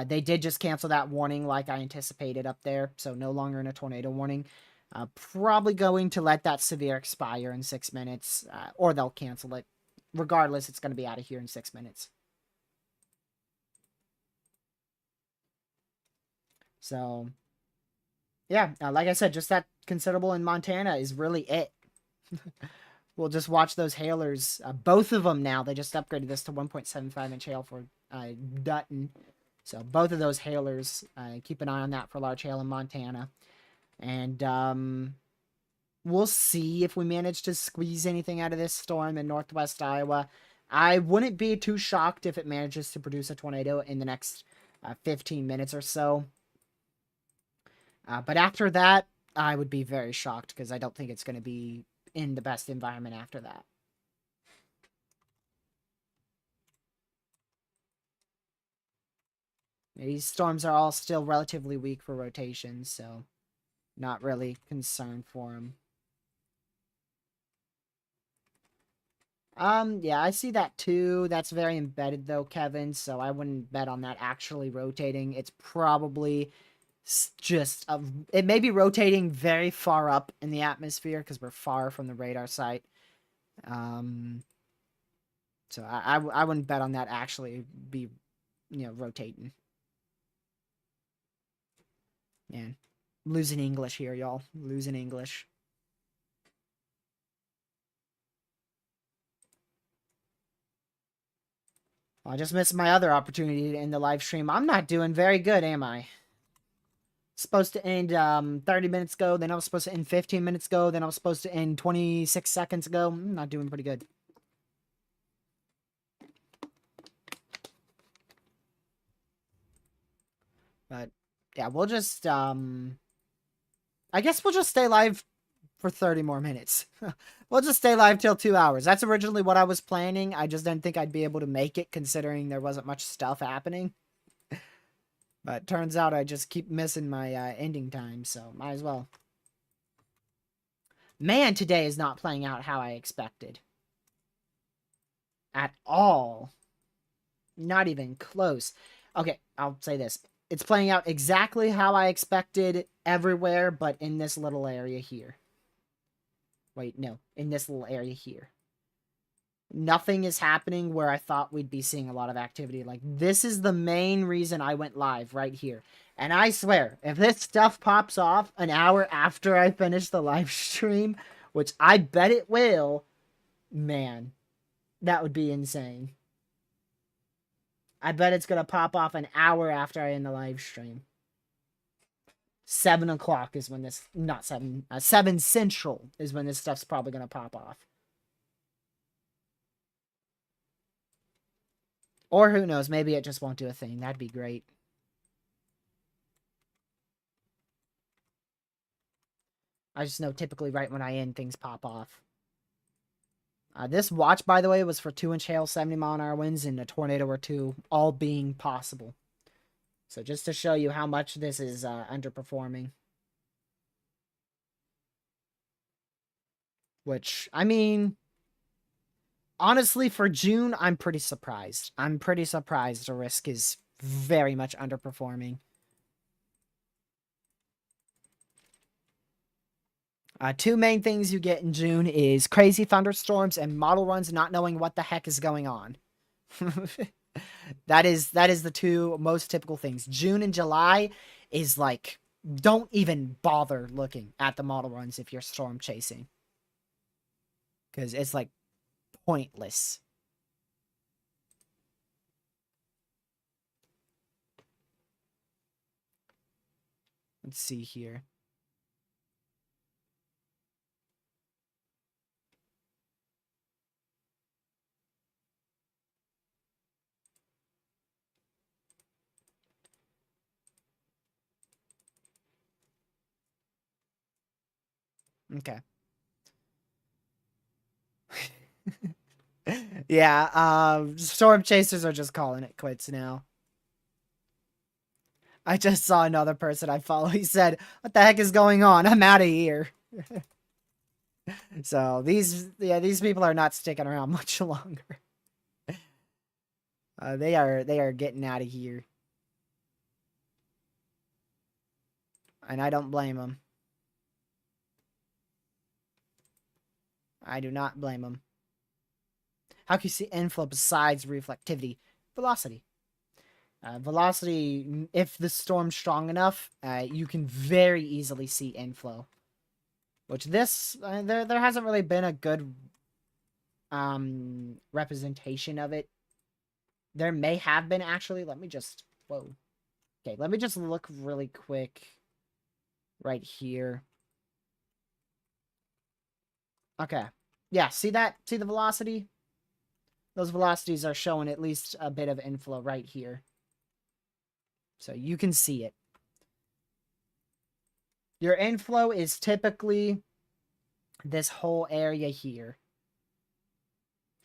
They did just cancel that warning like I anticipated up there. So no longer in a tornado warning. Probably going to let that severe expire in 6 minutes. Or they'll cancel it. Regardless, it's going to be out of here in 6 minutes. So, yeah, like I said, just that considerable in Montana is really it. We'll just watch those hailers. Both of them now. They just upgraded this to 1.75 inch hail for Dutton. So both of those hailers, keep an eye on that for large hail in Montana. And we'll see if we manage to squeeze anything out of this storm in northwest Iowa. I wouldn't be too shocked if it manages to produce a tornado in the next 15 minutes or so. But after that, I would be very shocked because I don't think it's going to be in the best environment after that. These storms are all still relatively weak for rotations, so not really concerned for them. Yeah, I see that too. That's very embedded though, Kevin, so I wouldn't bet on that actually rotating. It's probably just, it may be rotating very far up in the atmosphere because we're far from the radar site. So I wouldn't bet on that actually be, rotating. Man, losing English here, y'all. Losing English. Well, I just missed my other opportunity in the live stream. I'm not doing very good, am I? Supposed to end 30 minutes ago, then I was supposed to end 15 minutes ago, then I was supposed to end 26 seconds ago. I'm not doing pretty good. But yeah, we'll just I guess we'll just stay live for 30 more minutes. We'll just stay live till 2 hours. That's originally what I was planning. I just didn't think I'd be able to make it considering there wasn't much stuff happening. But turns out I just keep missing my ending time, so might as well. Man, today is not playing out how I expected. At all. Not even close. Okay, I'll say this. It's playing out exactly how I expected everywhere, but in this little area here. Wait, no. In this little area here. Nothing is happening where I thought we'd be seeing a lot of activity. Like, this is the main reason I went live right here. And I swear, if this stuff pops off an hour after I finish the live stream, which I bet it will, man, that would be insane. I bet it's going to pop off an hour after I end the live stream. 7 o'clock is when this, not 7, 7 Central is when this stuff's probably going to pop off. Or who knows, maybe it just won't do a thing. That'd be great. I just know typically right when I end, things pop off. This watch, by the way, was for 2-inch hail, 70-mile-an-hour winds, and a tornado or two, all being possible. So just to show you how much this is underperforming. Which, I mean, honestly, for June, I'm pretty surprised. I'm pretty surprised the risk is very much underperforming. Two main things you get in June is crazy thunderstorms and model runs not knowing what the heck is going on. That is the two most typical things. June and July is like, don't even bother looking at the model runs if you're storm chasing. Because it's like pointless. Let's see here. Okay. Yeah, storm chasers are just calling it quits now. I just saw another person I follow. He said, "What the heck is going on? I'm out of here." So these people are not sticking around much longer. They are getting out of here, and I don't blame them. I do not blame them. How can you see inflow besides reflectivity? Velocity. Velocity, if the storm's strong enough, you can very easily see inflow. Which this, there hasn't really been a good representation of it. There may have been, actually. Let me just, whoa. Okay, let me just look really quick right here. Okay. Yeah, see that? See the velocity? Those velocities are showing at least a bit of inflow right here. So you can see it. Your inflow is typically this whole area here.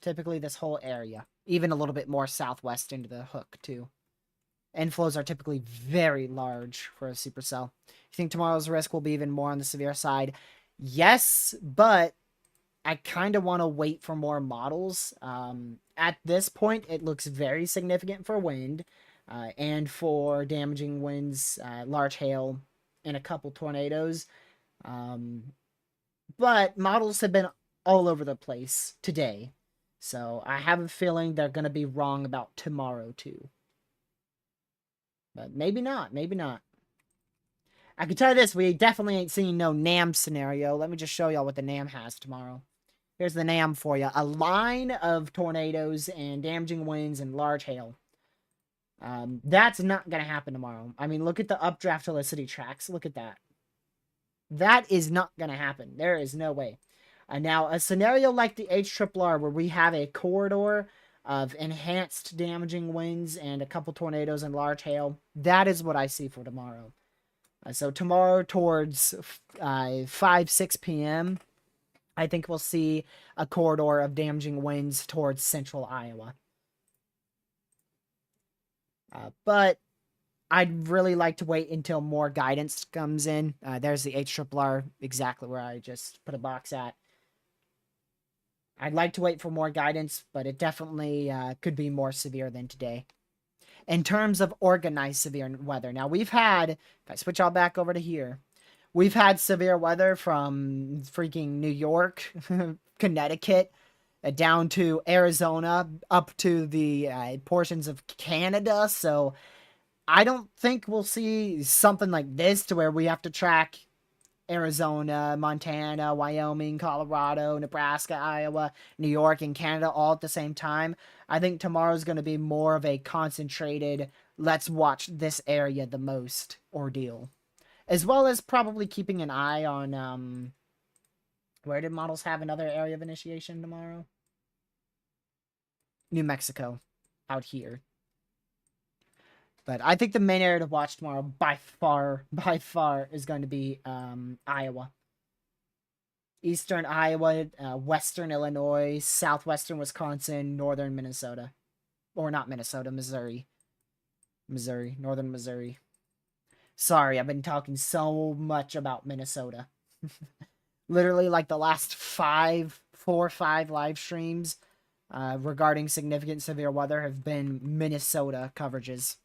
Typically this whole area. Even a little bit more southwest into the hook, too. Inflows are typically very large for a supercell. You think tomorrow's risk will be even more on the severe side? Yes, but I kind of want to wait for more models. At this point, it looks very significant for wind and for damaging winds, large hail, and a couple tornadoes. Um, but models have been all over the place today. So I have a feeling they're going to be wrong about tomorrow, too. But maybe not. Maybe not. I can tell you this, we definitely ain't seen no NAM scenario. Let me just show y'all what the NAM has tomorrow. Here's the NAM for you. A line of tornadoes and damaging winds and large hail. That's not going to happen tomorrow. I mean, look at the updraft helicity tracks. Look at that. That is not going to happen. There is no way. Now, a scenario like the HRRR where we have a corridor of enhanced damaging winds and a couple tornadoes and large hail, that is what I see for tomorrow. So tomorrow towards 5, 6 p.m., I think we'll see a corridor of damaging winds towards central Iowa. But I'd really like to wait until more guidance comes in. There's the HRRR, exactly where I just put a box at. I'd like to wait for more guidance, but it definitely could be more severe than today. In terms of organized severe weather, now we've had, if I switch all back over to here, we've had severe weather from freaking New York, Connecticut, down to Arizona, up to the portions of Canada. So I don't think we'll see something like this to where we have to track Arizona, Montana, Wyoming, Colorado, Nebraska, Iowa, New York, and Canada all at the same time. I think tomorrow's going to be more of a concentrated, let's watch this area the most ordeal. As well as probably keeping an eye on, where did models have another area of initiation tomorrow? New Mexico, out here. But I think the main area to watch tomorrow, by far, is going to be Iowa. Eastern Iowa, western Illinois, southwestern Wisconsin, northern Minnesota. Or not Minnesota, Missouri. Northern Missouri. Sorry, I've been talking so much about Minnesota. Literally, like the last 4 or 5 live streams regarding significant severe weather have been Minnesota coverages.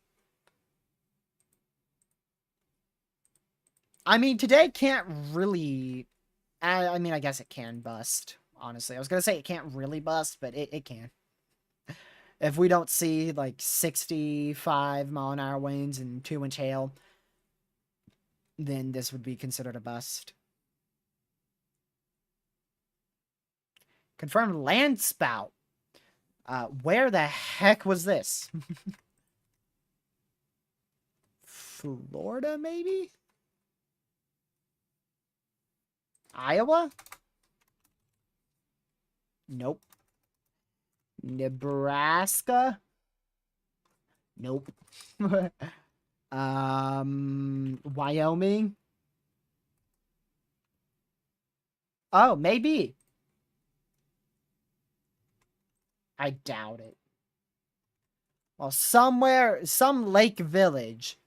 I mean, today can't really... I mean, I guess it can bust, honestly. I was going to say it can't really bust, but it can. If we don't see, like, 65-mile-an-hour winds and 2-inch hail, then this would be considered a bust. Confirmed land spout. Where the heck was this? Florida, maybe? Iowa? Nope. Nebraska? Nope. Wyoming? Oh, maybe. I doubt it. Well, somewhere, some lake village,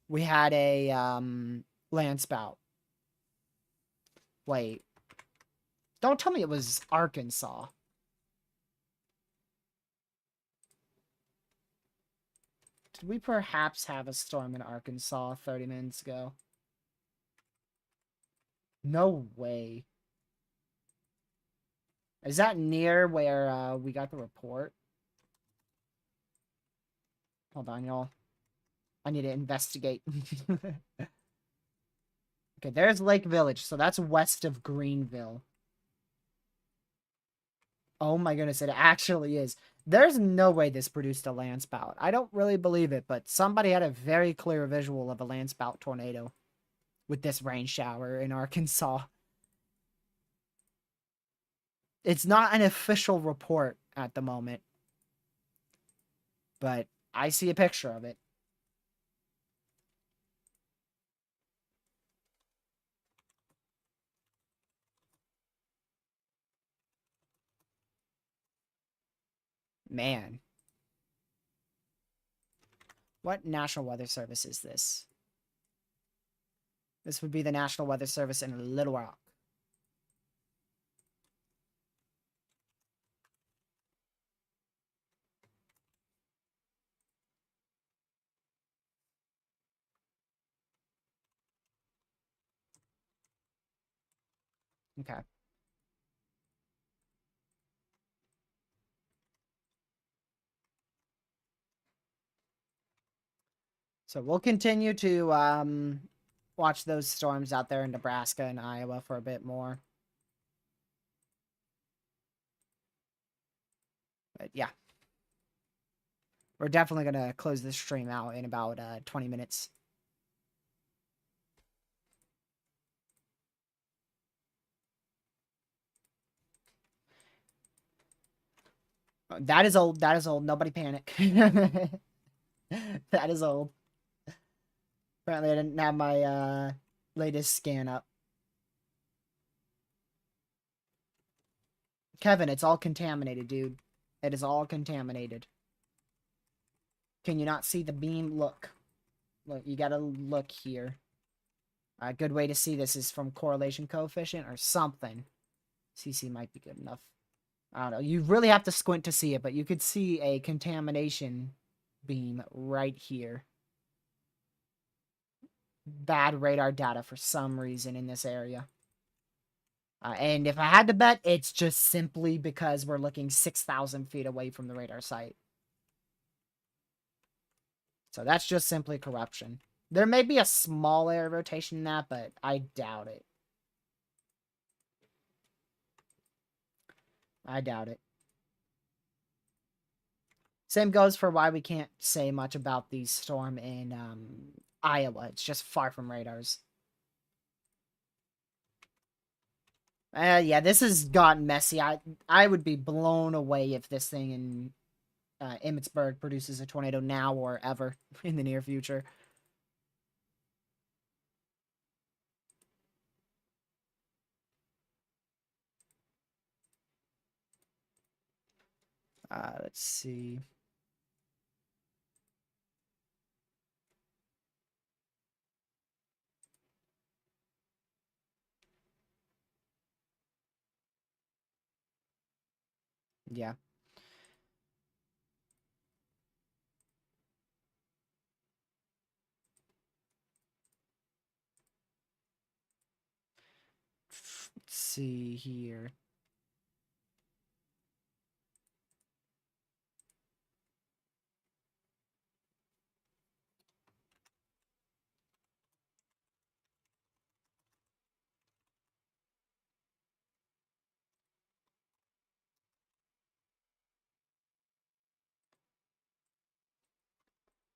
we had a land spout. Wait. Don't tell me it was Arkansas. Did we perhaps have a storm in Arkansas 30 minutes ago? No way. Is that near where we got the report? Hold on, y'all. I need to investigate. Okay, there's Lake Village, so that's west of Greenville. Oh my goodness, it actually is. There's no way this produced a land spout. I don't really believe it, but somebody had a very clear visual of a land spout tornado. with this rain shower in Arkansas. It's not an official report at the moment, but I see a picture of it. Man. What National Weather Service is this? This would be the National Weather Service in Little Rock. Okay. So we'll continue to watch those storms out there in Nebraska and Iowa for a bit more. But yeah. We're definitely going to close this stream out in about 20 minutes. That is old. That is old. Nobody panic. That is old. Apparently I didn't have my latest scan up. Kevin, it's all contaminated, dude. It is all contaminated. Can you not see the beam? Look. Look, you gotta look here. A good way to see this is from correlation coefficient or something. CC might be good enough. I don't know. You really have to squint to see it, but you could see a contamination beam right here. Bad radar data for some reason in this area. And if I had to bet, it's just simply because we're looking 6,000 feet away from the radar site. So that's just simply corruption. There may be a small area of rotation in that, but I doubt it. I doubt it. Same goes for why we can't say much about the storm in Iowa. It's just far from radars. Yeah, this has gotten messy. I would be blown away if this thing in Emmitsburg produces a tornado now or ever in the near future. Let's see. Yeah. Let's see here.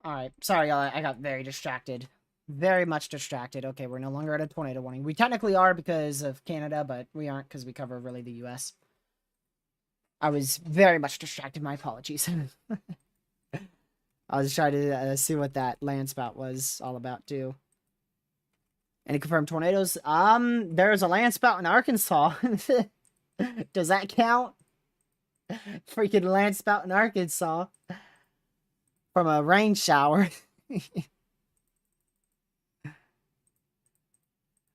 All right. Sorry, y'all. I got very distracted. Very much distracted. Okay, we're no longer at a tornado warning. We technically are because of Canada, but we aren't because we cover really the U.S. I was very much distracted. My apologies. I was trying to see what that land spout was all about too. Any confirmed tornadoes? There's a land spout in Arkansas. Does that count? Freaking land spout in Arkansas from a rain shower.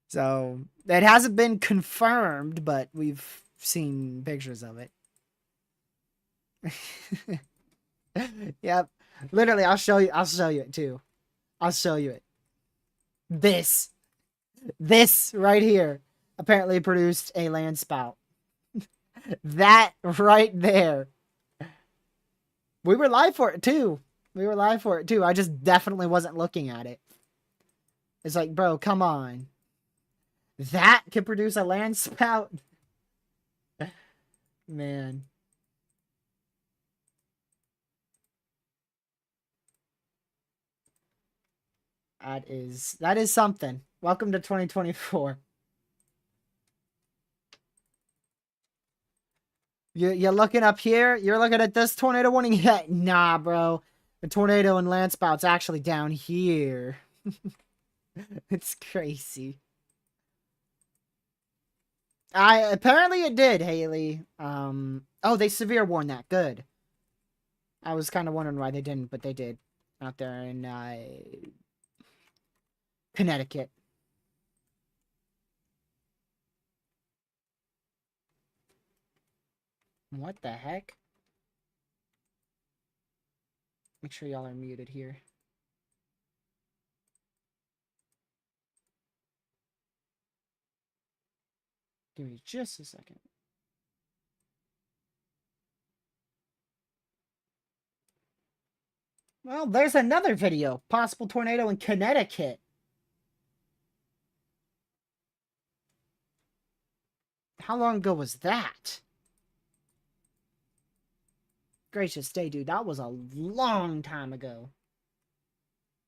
So it hasn't been confirmed, but we've seen pictures of it. Yep. Literally, I'll show you it too. I'll show you it. This right here apparently produced a land spout. That right there. We were live for it too. I just definitely wasn't looking at it. It's like, bro, come on. That could produce a land spout? Man. That is something. Welcome to 2024. You're looking up here? You're looking at this tornado warning? Yeah, nah, bro. The tornado and landspout's actually down here. It's crazy. Apparently it did, Haley. Oh, they severe warned that. Good. I was kind of wondering why they didn't, but they did. Out there in Connecticut. What the heck? Make sure y'all are muted here. Give me just a second. Well, there's another video. Possible tornado in Connecticut. How long ago was that? Gracious day, dude. That was a long time ago.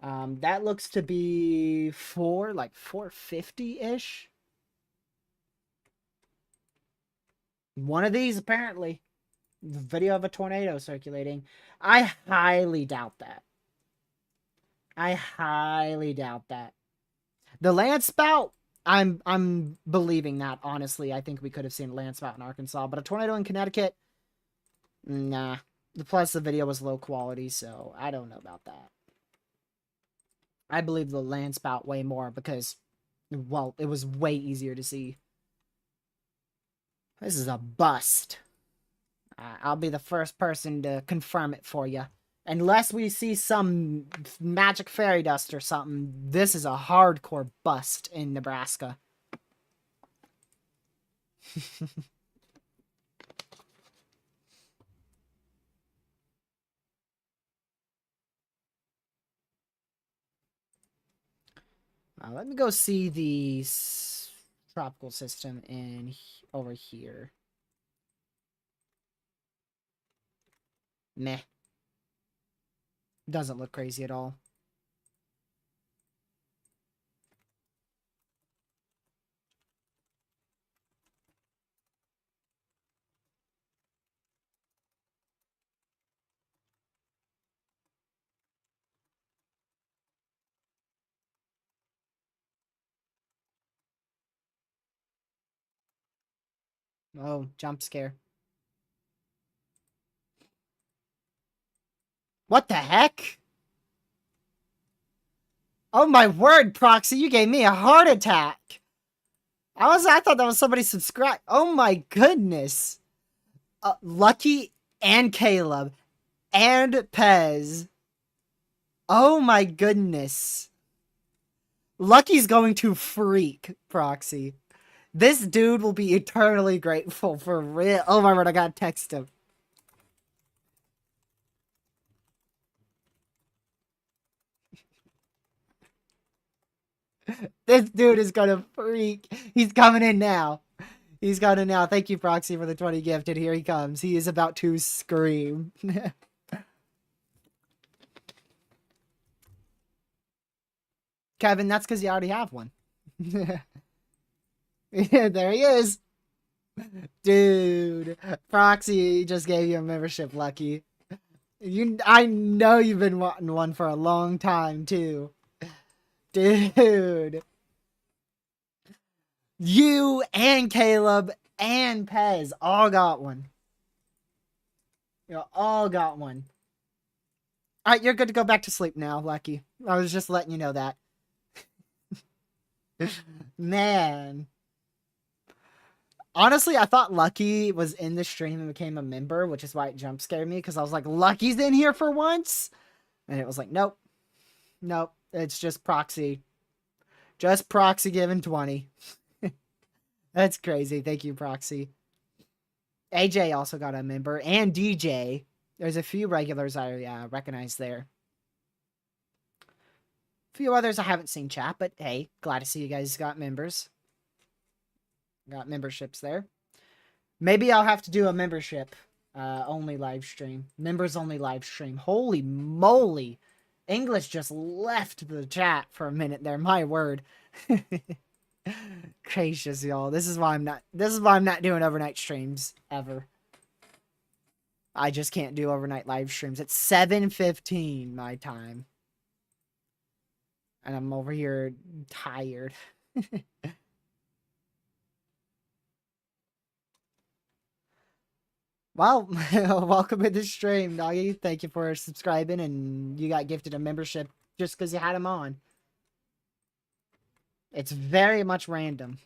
That looks to be like 450-ish. One of these, apparently. The video of a tornado circulating. I highly doubt that. I highly doubt that. The land spout, I'm believing that, honestly. I think we could have seen a land spout in Arkansas, but a tornado in Connecticut, nah. Plus, the video was low quality, so I don't know about that. I believe the land spout way more because, well, it was way easier to see. This is a bust. I'll be the first person to confirm it for you. Unless we see some magic fairy dust or something, this is a hardcore bust in Nebraska. Let me go see the tropical system over here. Meh. Doesn't look crazy at all. Oh, jump scare. What the heck? Oh my word, Proxy, you gave me a heart attack. I thought that was somebody subscribed. Oh my goodness. Lucky and Caleb and Pez. Oh my goodness. Lucky's going to freak, Proxy. This dude will be eternally grateful for real. Oh my word, I gotta text him. This dude is gonna freak. He's coming in now. He's coming in now. Thank you, Proxy, for the 20 gift. And here he comes. He is about to scream. Kevin, that's because you already have one. Yeah, there he is. Dude, Proxy just gave you a membership, Lucky. I know you've been wanting one for a long time, too. Dude. You and Caleb and Pez all got one. You all got one. Alright, you're good to go back to sleep now, Lucky. I was just letting you know that. Man. Honestly, I thought Lucky was in the stream and became a member, which is why it jump scared me, because I was like, Lucky's in here for once? And it was like, nope. Nope. It's just Proxy. Just Proxy giving 20. That's crazy. Thank you, Proxy. AJ also got a member, and DJ. There's a few regulars I recognize there. A few others I haven't seen chat, but hey, glad to see you guys got members. Got memberships there. Maybe I'll have to do a membership only live stream. Members only live stream. Holy moly. English just left the chat for a minute there. My word. Gracious, y'all. This is why I'm not doing overnight streams ever. I just can't do overnight live streams. It's 7:15 my time. And I'm over here tired. Well, welcome to the stream, doggy. Thank you for subscribing, and you got gifted a membership just because you had him on. It's very much random.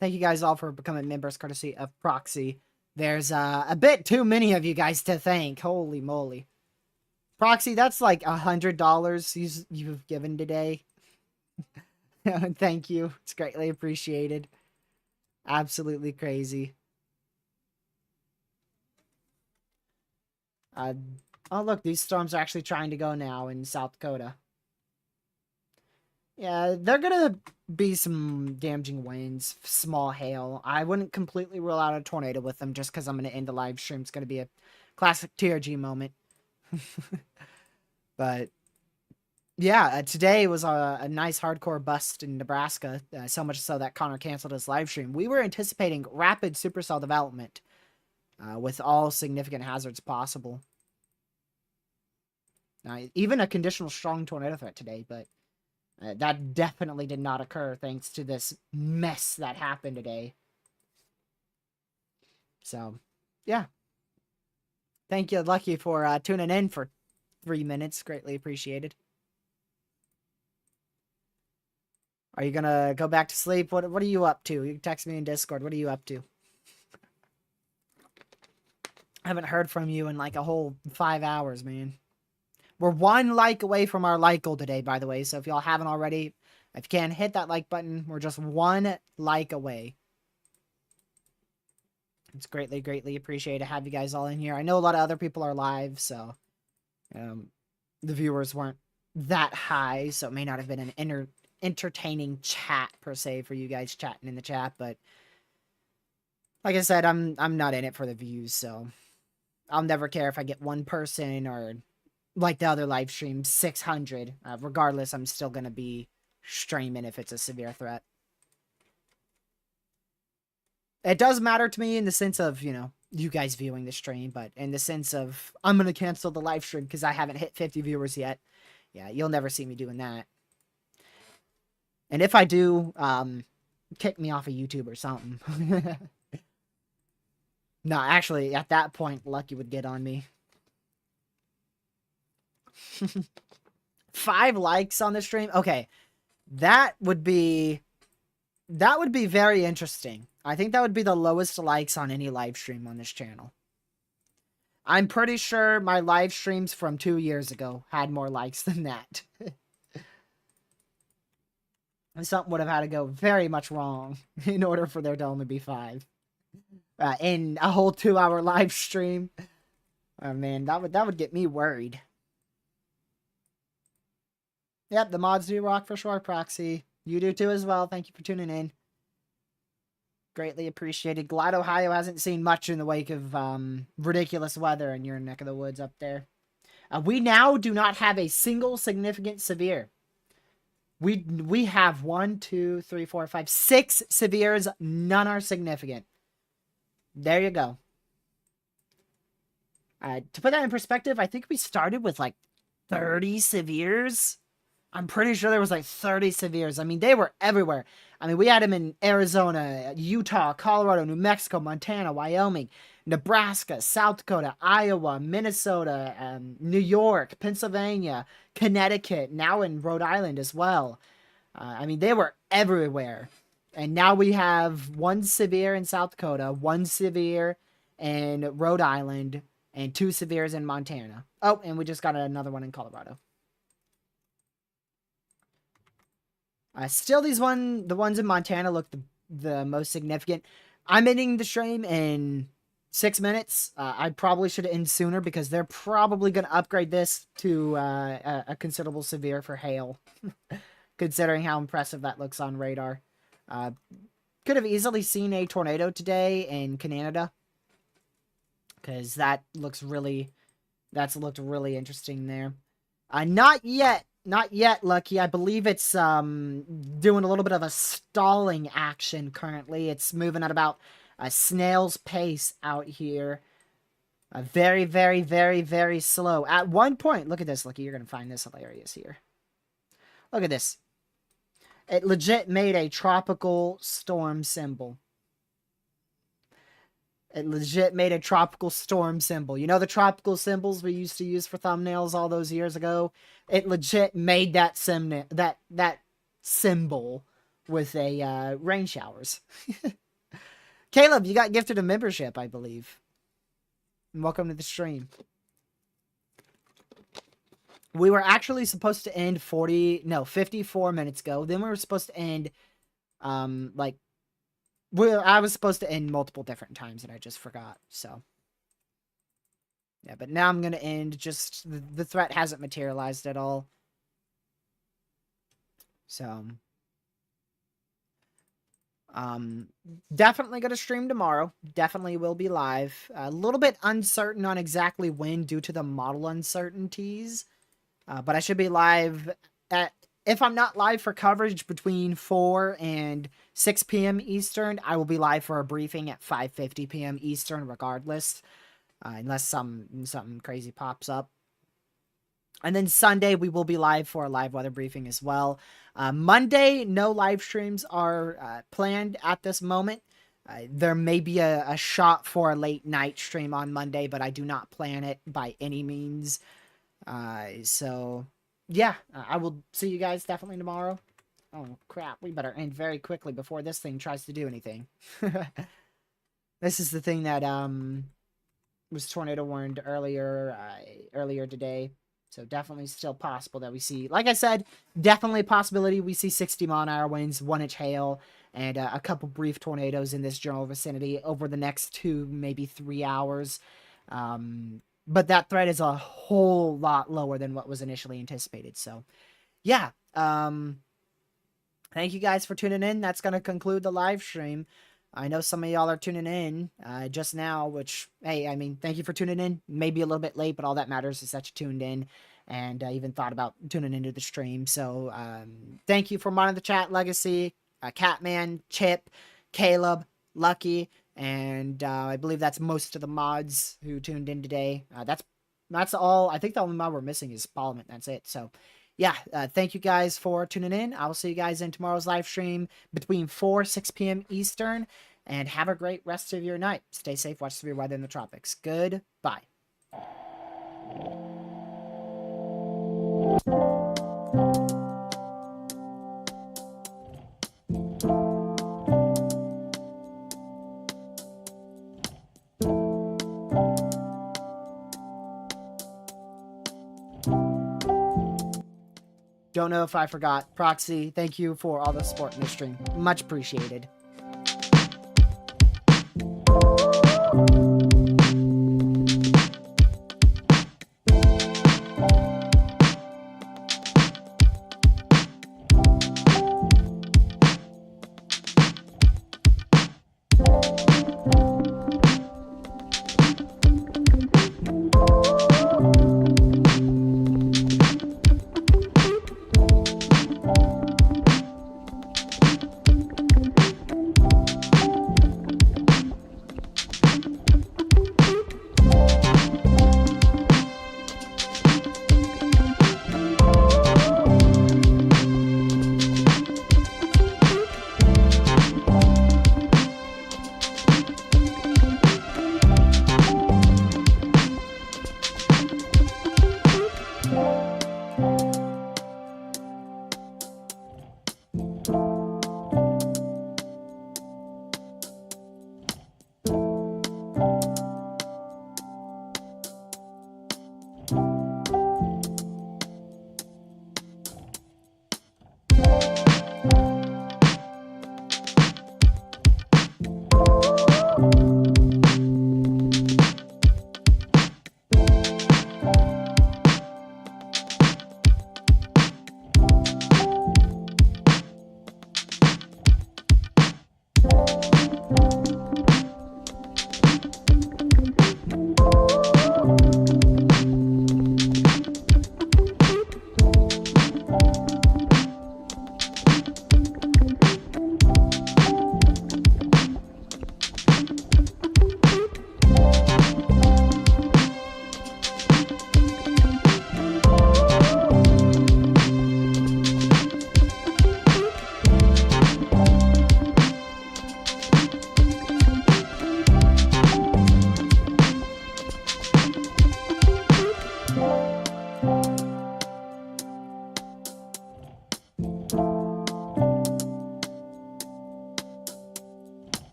Thank you guys all for becoming members courtesy of Proxy. There's a bit too many of you guys to thank. Holy moly. Proxy, that's like $100 you've given today. Thank you. It's greatly appreciated. Absolutely crazy. Oh, look, these storms are actually trying to go now in South Dakota. Yeah, they're gonna be some damaging winds, small hail. I wouldn't completely rule out a tornado with them just because I'm gonna end the live stream. It's gonna be a classic TRG moment. But yeah, today was a nice hardcore bust in Nebraska. So much so that Connor canceled his live stream. We were anticipating rapid supercell development with all significant hazards possible. Even a conditional strong tornado threat today, but that definitely did not occur thanks to this mess that happened today. So, yeah. Thank you, Lucky, for tuning in for 3 minutes. Greatly appreciated. Are you gonna go back to sleep? What are you up to? You can text me in Discord. What are you up to? I haven't heard from you in like a whole 5 hours, man. We're 1 like away from our like goal today, by the way. So if y'all haven't already, if you can, hit that like button. We're just 1 like away. It's greatly, greatly appreciated to have you guys all in here. I know a lot of other people are live, so the viewers weren't that high, so it may not have been an entertaining chat per se for you guys chatting in the chat. But like I said, I'm not in it for the views, so I'll never care if I get 1 person or like the other live stream 600. Regardless, I'm still gonna be streaming if it's a severe threat. It does matter to me in the sense of, you know, you guys viewing the stream, but in the sense of I'm going to cancel the live stream because I haven't hit 50 viewers yet. Yeah, you'll never see me doing that. And if I do, kick me off of YouTube or something. No, actually, at that point, Lucky would get on me. 5 likes on the stream? Okay, that would be very interesting. I think that would be the lowest likes on any live stream on this channel. I'm pretty sure my live streams from 2 years ago had more likes than that. Something would have had to go very much wrong in order for there to only be 5. In a whole 2-hour live stream. Oh man, that would get me worried. Yep, the mods do rock for sure, Proxy. You do too as well. Thank you for tuning in. Greatly appreciated. Glad Ohio hasn't seen much in the wake of ridiculous weather in your neck of the woods up there. We now do not have a single significant severe. We have 1, 2, 3, 4, 5, 6 severes. None are significant. There you go. To put that in perspective, I think we started with like 30 severes. I'm pretty sure there was like 30 severes. I mean, they were everywhere. I mean, we had them in Arizona, Utah, Colorado, New Mexico, Montana, Wyoming, Nebraska, South Dakota, Iowa, Minnesota, New York, Pennsylvania, Connecticut, now in Rhode Island as well. I mean, they were everywhere. And now we have 1 severe in South Dakota, 1 severe in Rhode Island, and 2 severes in Montana. Oh, and we just got another one in Colorado. Still, the ones in Montana look the most significant. I'm ending the stream in 6 minutes. I probably should end sooner because they're probably going to upgrade this to a considerable severe for hail, considering how impressive that looks on radar. Could have easily seen a tornado today in Canada because that looks really That's looked really interesting there. Not yet. Not yet, Lucky. I believe it's doing a little bit of a stalling action currently. It's moving at about a snail's pace out here. Very, very, very, very slow. At one point, look at this, Lucky. You're going to find this hilarious here. Look at this. It legit made a tropical storm symbol. It legit made a tropical storm symbol. You know the tropical symbols we used to use for thumbnails all those years ago? It legit made that symbol with a rain showers. Caleb, you got gifted a membership, I believe. Welcome to the stream. We were actually supposed to end 54 minutes ago. Then we were supposed to end, I was supposed to end multiple different times and I just forgot. So, yeah, but now I'm going to end. Just the threat hasn't materialized at all. So, definitely going to stream tomorrow. Definitely will be live. A little bit uncertain on exactly when due to the model uncertainties. But I should be live if I'm not live for coverage between 4 and 6 p.m. Eastern, I will be live for a briefing at 5:50 p.m. Eastern regardless, unless something crazy pops up. And then Sunday, we will be live for a live weather briefing as well. Monday, no live streams are planned at this moment. There may be a shot for a late night stream on Monday, but I do not plan it by any means. So, yeah, I will see you guys definitely tomorrow. Oh, crap. We better end very quickly before this thing tries to do anything. This is the thing that was tornado warned earlier today. So definitely still possible that we see, like I said, definitely a possibility we see 60 mile-an-hour winds, 1-inch hail, and a couple brief tornadoes in this general vicinity over the next 2, maybe 3 hours. But that threat is a whole lot lower than what was initially anticipated. So, yeah. Thank you guys for tuning in. That's going to conclude the live stream. I know some of y'all are tuning in just now, which, hey, I mean, thank you for tuning in. Maybe a little bit late, but all that matters is that you tuned in and even thought about tuning into the stream. So, thank you for modding the chat, Legacy, Catman, Chip, Caleb, Lucky, and I believe that's most of the mods who tuned in today. That's all. I think the only mod we're missing is Parliament. That's it. So, yeah, thank you guys for tuning in. I will see you guys in tomorrow's live stream between 6 p.m. Eastern, and have a great rest of your night. Stay safe, watch severe weather in the tropics. Goodbye. Don't know if I forgot. Proxy, thank you for all the support in the stream. Much appreciated.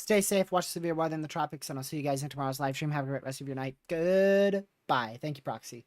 Stay safe, watch severe weather in the tropics, and I'll see you guys in tomorrow's live stream. Have a great rest of your night. Goodbye. Thank you, Proxy.